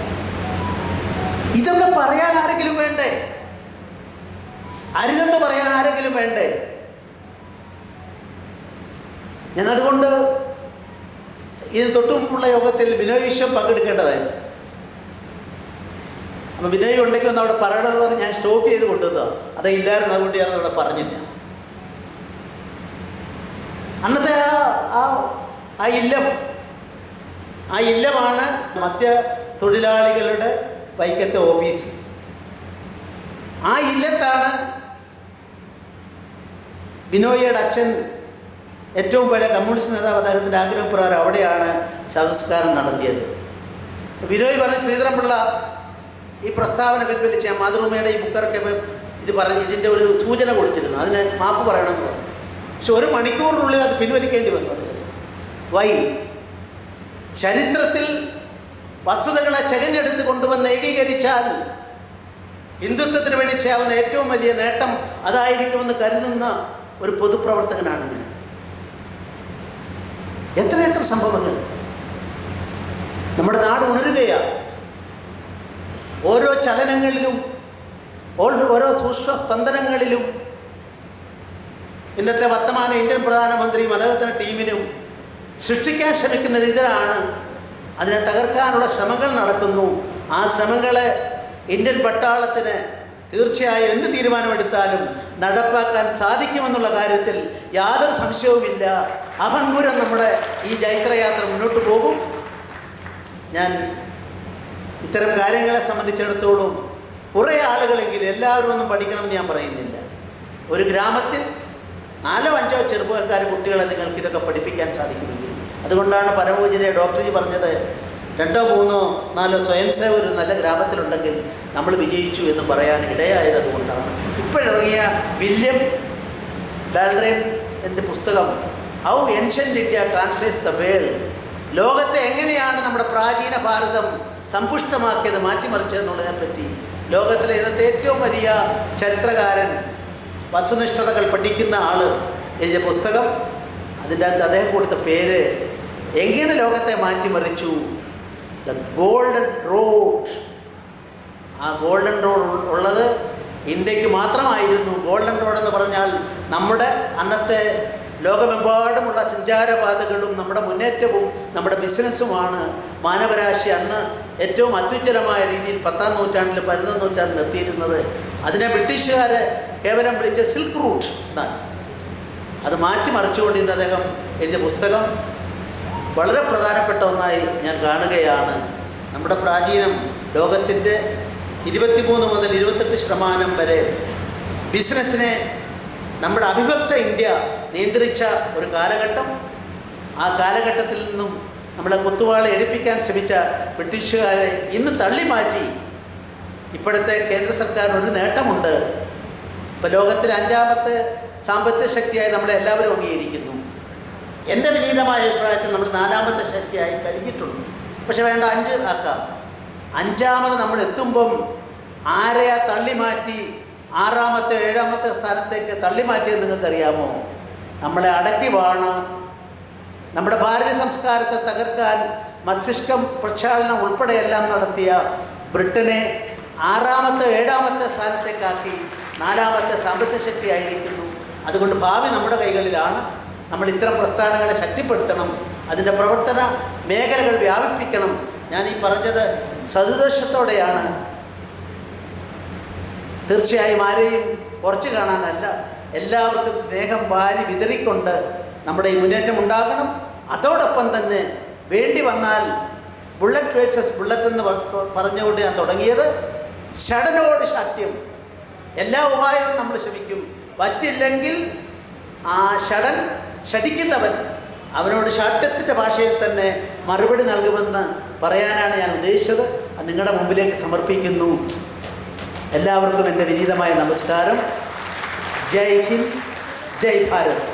ഇതൊക്കെ പറയാൻ ആരെങ്കിലും വേണ്ടേ? അരുതെന്ന് പറയാൻ ആരെങ്കിലും വേണ്ടേ? ഞാനതുകൊണ്ട് ഇതിന് തൊട്ടുമുള്ള യോഗത്തിൽ ബിനോയ് വിശ്വം പങ്കെടുക്കേണ്ടതായിരുന്നു. അപ്പം ബിനോയ് ഉണ്ടെങ്കിൽ ഒന്ന് അവിടെ പറയണമെന്ന് പറഞ്ഞ് ഞാൻ സ്റ്റോക്ക് ചെയ്ത് കൊണ്ടുവന്നതാണ്. അത് ഇല്ലായിരുന്നു, അതുകൊണ്ട് ഞാനത് അവിടെ പറഞ്ഞില്ല. അന്നത്തെ ആ ഇല്ലമാണ് മധ്യ തൊഴിലാളികളുടെ വൈക്കത്തെ ഓഫീസ്. ആ ഇല്ലത്താണ് ബിനോയിയുടെ അച്ഛൻ, ഏറ്റവും പഴയ കമ്മ്യൂണിസ്റ്റ് നേതാവ്, അദ്ദേഹത്തിൻ്റെ ആഗ്രഹപ്രകാരം അവിടെയാണ് ശവസംസ്കാരം നടത്തിയത്. ബിനോയ് പറഞ്ഞ ശ്രീധരൻപിള്ള ഈ പ്രസ്താവന പിൻവലിച്ച് ഞാൻ മാതൃഭൂമിയുടെ ഈ ബുക്കറൊക്കെ ഇതിൻ്റെ ഒരു സൂചന കൊടുത്തിരുന്നു. അതിന് മാപ്പ് പറയണമെന്ന് പറഞ്ഞു. പക്ഷെ 1 മണിക്കൂറിനുള്ളിൽ അത് പിൻവലിക്കേണ്ടി വന്നു അദ്ദേഹത്തിന്. വൈ? ചരിത്രത്തിൽ വസ്തുതകളെ ചകഞ്ഞെടുത്ത് കൊണ്ടുവന്ന് ഏകീകരിച്ചാൽ ഹിന്ദുത്വത്തിന് വേണ്ടി ചെയ്യാവുന്ന ഏറ്റവും വലിയ നേട്ടം അതായിരിക്കുമെന്ന് കരുതുന്ന ഒരു പൊതുപ്രവർത്തകനാണ് ഞാൻ. എത്രയെത്ര സംഭവങ്ങൾ. നമ്മുടെ നാട് ഉണരുകയാണ്. ഓരോ ചലനങ്ങളിലും ഓരോ സൂക്ഷ്മ സ്പന്ദനങ്ങളിലും ഇന്നത്തെ വർത്തമാന ഇന്ത്യൻ പ്രധാനമന്ത്രിയും അദ്ദേഹത്തിൻ്റെ ടീമിനും സൃഷ്ടിക്കാൻ ശ്രമിക്കുന്നത് ഇതിലാണ്. അതിനെ തകർക്കാനുള്ള ശ്രമങ്ങൾ നടക്കുന്നു. ആ ശ്രമങ്ങളെ ഇന്ത്യൻ പട്ടാളത്തിന് തീർച്ചയായും എന്ത് തീരുമാനമെടുത്താലും നടപ്പാക്കാൻ സാധിക്കുമെന്നുള്ള കാര്യത്തിൽ യാതൊരു സംശയവുമില്ല. അഭംഗുരം നമ്മുടെ ഈ ജൈത്രയാത്ര മുന്നോട്ട് പോകും. ഞാൻ ഇത്തരം കാര്യങ്ങളെ സംബന്ധിച്ചിടത്തോളം കുറേ ആളുകളെങ്കിലും എല്ലാവരും ഒന്നും പഠിക്കണമെന്ന് ഞാൻ പറയുന്നില്ല. ഒരു ഗ്രാമത്തിൽ 4-5 ചെറുപ്പക്കാർ കുട്ടികളെ നിങ്ങൾക്ക് ഇതൊക്കെ പഠിപ്പിക്കാൻ സാധിക്കുമെങ്കിൽ, അതുകൊണ്ടാണ് പരമപൂജ്യനായ ഡോക്ടർജി പറഞ്ഞത് 2-3-4 സ്വയം സേവകർ ഒരു നല്ല ഗ്രാമത്തിലുണ്ടെങ്കിൽ നമ്മൾ വിജയിച്ചു എന്ന് പറയാൻ ഇടയായത് അതുകൊണ്ടാണ്. ഇപ്പോഴിറങ്ങിയ വില്യം ഡാൽറേൻ്റെ പുസ്തകം how ancient India translates the world, ലോകത്തെ എങ്ങനെയാണ് നമ്മുടെ പ്രാചീന ഭാരതം സമ്പുഷ്ടമാക്കിയത്, മാറ്റിമറിച്ചതെന്നുള്ളതിനെപ്പറ്റി ലോകത്തിലെ ഇന്നത്തെ ഏറ്റവും വലിയ ചരിത്രകാരൻ, വസ്തുനിഷ്ഠതകൾ പഠിക്കുന്ന ആൾ എഴുതിയ പുസ്തകം. അതിൻ്റെ അകത്ത് അദ്ദേഹം കൊടുത്ത പേര് എങ്ങനെ ലോകത്തെ മാറ്റിമറിച്ചു, ദ ഗോൾഡൻ റോഡ്. ആ ഗോൾഡൻ റോഡ് ഉള്ളത് ഇന്ത്യക്ക് മാത്രമായിരുന്നു. ഗോൾഡൻ റോഡ് എന്ന് പറഞ്ഞാൽ നമ്മുടെ അന്നത്തെ ലോകമെമ്പാടുമുള്ള സഞ്ചാരപാതകളും നമ്മുടെ മുന്നേറ്റവും നമ്മുടെ ബിസിനസ്സുമാണ് മാനവരാശി അന്ന് ഏറ്റവും അത്യുജ്വലമായ രീതിയിൽ 10-ാം നൂറ്റാണ്ടിൽ 11-ാം നൂറ്റാണ്ടിൽ നിർത്തിയിരുന്നത്. അതിനെ ബ്രിട്ടീഷുകാർ കേവലം വിളിച്ച സിൽക്ക് റൂട്ട് എന്നാണ്. അത് മാറ്റിമറിച്ചുകൊണ്ട് ഇന്ന് അദ്ദേഹം എഴുതിയ പുസ്തകം വളരെ പ്രധാനപ്പെട്ട ഒന്നായി ഞാൻ കാണുകയാണ്. നമ്മുടെ പ്രാചീനം ലോകത്തിൻ്റെ 23 മുതൽ 28% വരെ ബിസിനസ്സിനെ നമ്മുടെ അവിഭക്ത ഇന്ത്യ നിയന്ത്രിച്ച ഒരു കാലഘട്ടം. ആ കാലഘട്ടത്തിൽ നിന്നും നമ്മളെ കുത്തുവാള എടുപ്പിക്കാൻ ശ്രമിച്ച ബ്രിട്ടീഷുകാരെ ഇന്ന് തള്ളി മാറ്റി ഇപ്പോഴത്തെ കേന്ദ്ര സർക്കാരിന് ഒരു നേട്ടമുണ്ട്. ഇപ്പോൾ ലോകത്തിൽ 5ാമത്തെ സാമ്പത്തിക ശക്തിയായി നമ്മളെല്ലാവരും അംഗീകരിക്കുന്നു. എൻ്റെ വിനീതമായ അഭിപ്രായത്തിൽ നമ്മൾ 4ാമത്തെ ശക്തിയായി കഴിഞ്ഞിട്ടുണ്ട്. പക്ഷെ വേണ്ട 5 ആക്കാം. 5ാമത് നമ്മൾ എത്തുമ്പം ആരെയാ തള്ളി മാറ്റി 6ാമത്തെ 7ാമത്തെ സ്ഥാനത്തേക്ക് തള്ളി മാറ്റിയത് നിങ്ങൾക്കറിയാമോ? നമ്മളെ അടക്കി വാണ് നമ്മുടെ ഭാരതീയ സംസ്കാരത്തെ തകർക്കാൻ മസ്തിഷ്കം പ്രക്ഷാളനം ഉൾപ്പെടെയെല്ലാം നടത്തിയ ബ്രിട്ടനെ 6ാമത്തെ 7ാമത്തെ സ്ഥാനത്തേക്കാക്കി 4ാമത്തെ സാമ്പത്തിക ശക്തിയായിരിക്കുന്നു. അതുകൊണ്ട് ഭാവി നമ്മുടെ കൈകളിലാണ്. നമ്മൾ ഇത്തരം പ്രസ്ഥാനങ്ങളെ ശക്തിപ്പെടുത്തണം, അതിൻ്റെ പ്രവർത്തന മേഖലകൾ വ്യാപിപ്പിക്കണം. ഞാൻ ഈ പറഞ്ഞത് സതുദ്ദേശത്തോടെയാണ്. തീർച്ചയായും ആരെയും കുറച്ച് കാണാനല്ല, എല്ലാവർക്കും സ്നേഹം വാരി വിതറിക്കൊണ്ട് നമ്മുടെ ഈ മുന്നേറ്റം ഉണ്ടാകണം. അതോടൊപ്പം തന്നെ വേണ്ടി വന്നാൽ ബുള്ളറ്റ് വേഴ്സസ് ബുള്ളറ്റ് എന്ന് പറഞ്ഞുകൊണ്ട് ഞാൻ തുടങ്ങിയത്, ഷടനോട് ശാഠ്യം. എല്ലാ ഉപായവും നമ്മൾ ശ്രമിക്കും. പറ്റില്ലെങ്കിൽ ആ ഷടിക്കുന്നവൻ അവനോട് ശാഠ്യത്തിൻ്റെ ഭാഷയിൽ തന്നെ മറുപടി നൽകുമെന്ന് പറയാനാണ് ഞാൻ ഉദ്ദേശിച്ചത്. അത് നിങ്ങളുടെ മുമ്പിലേക്ക് സമർപ്പിക്കുന്നു. എല്ലാവർക്കും എൻ്റെ വിനീതമായ നമസ്കാരം. ജയ് ഹിന്ദ്, ജയ് ഭാരത്.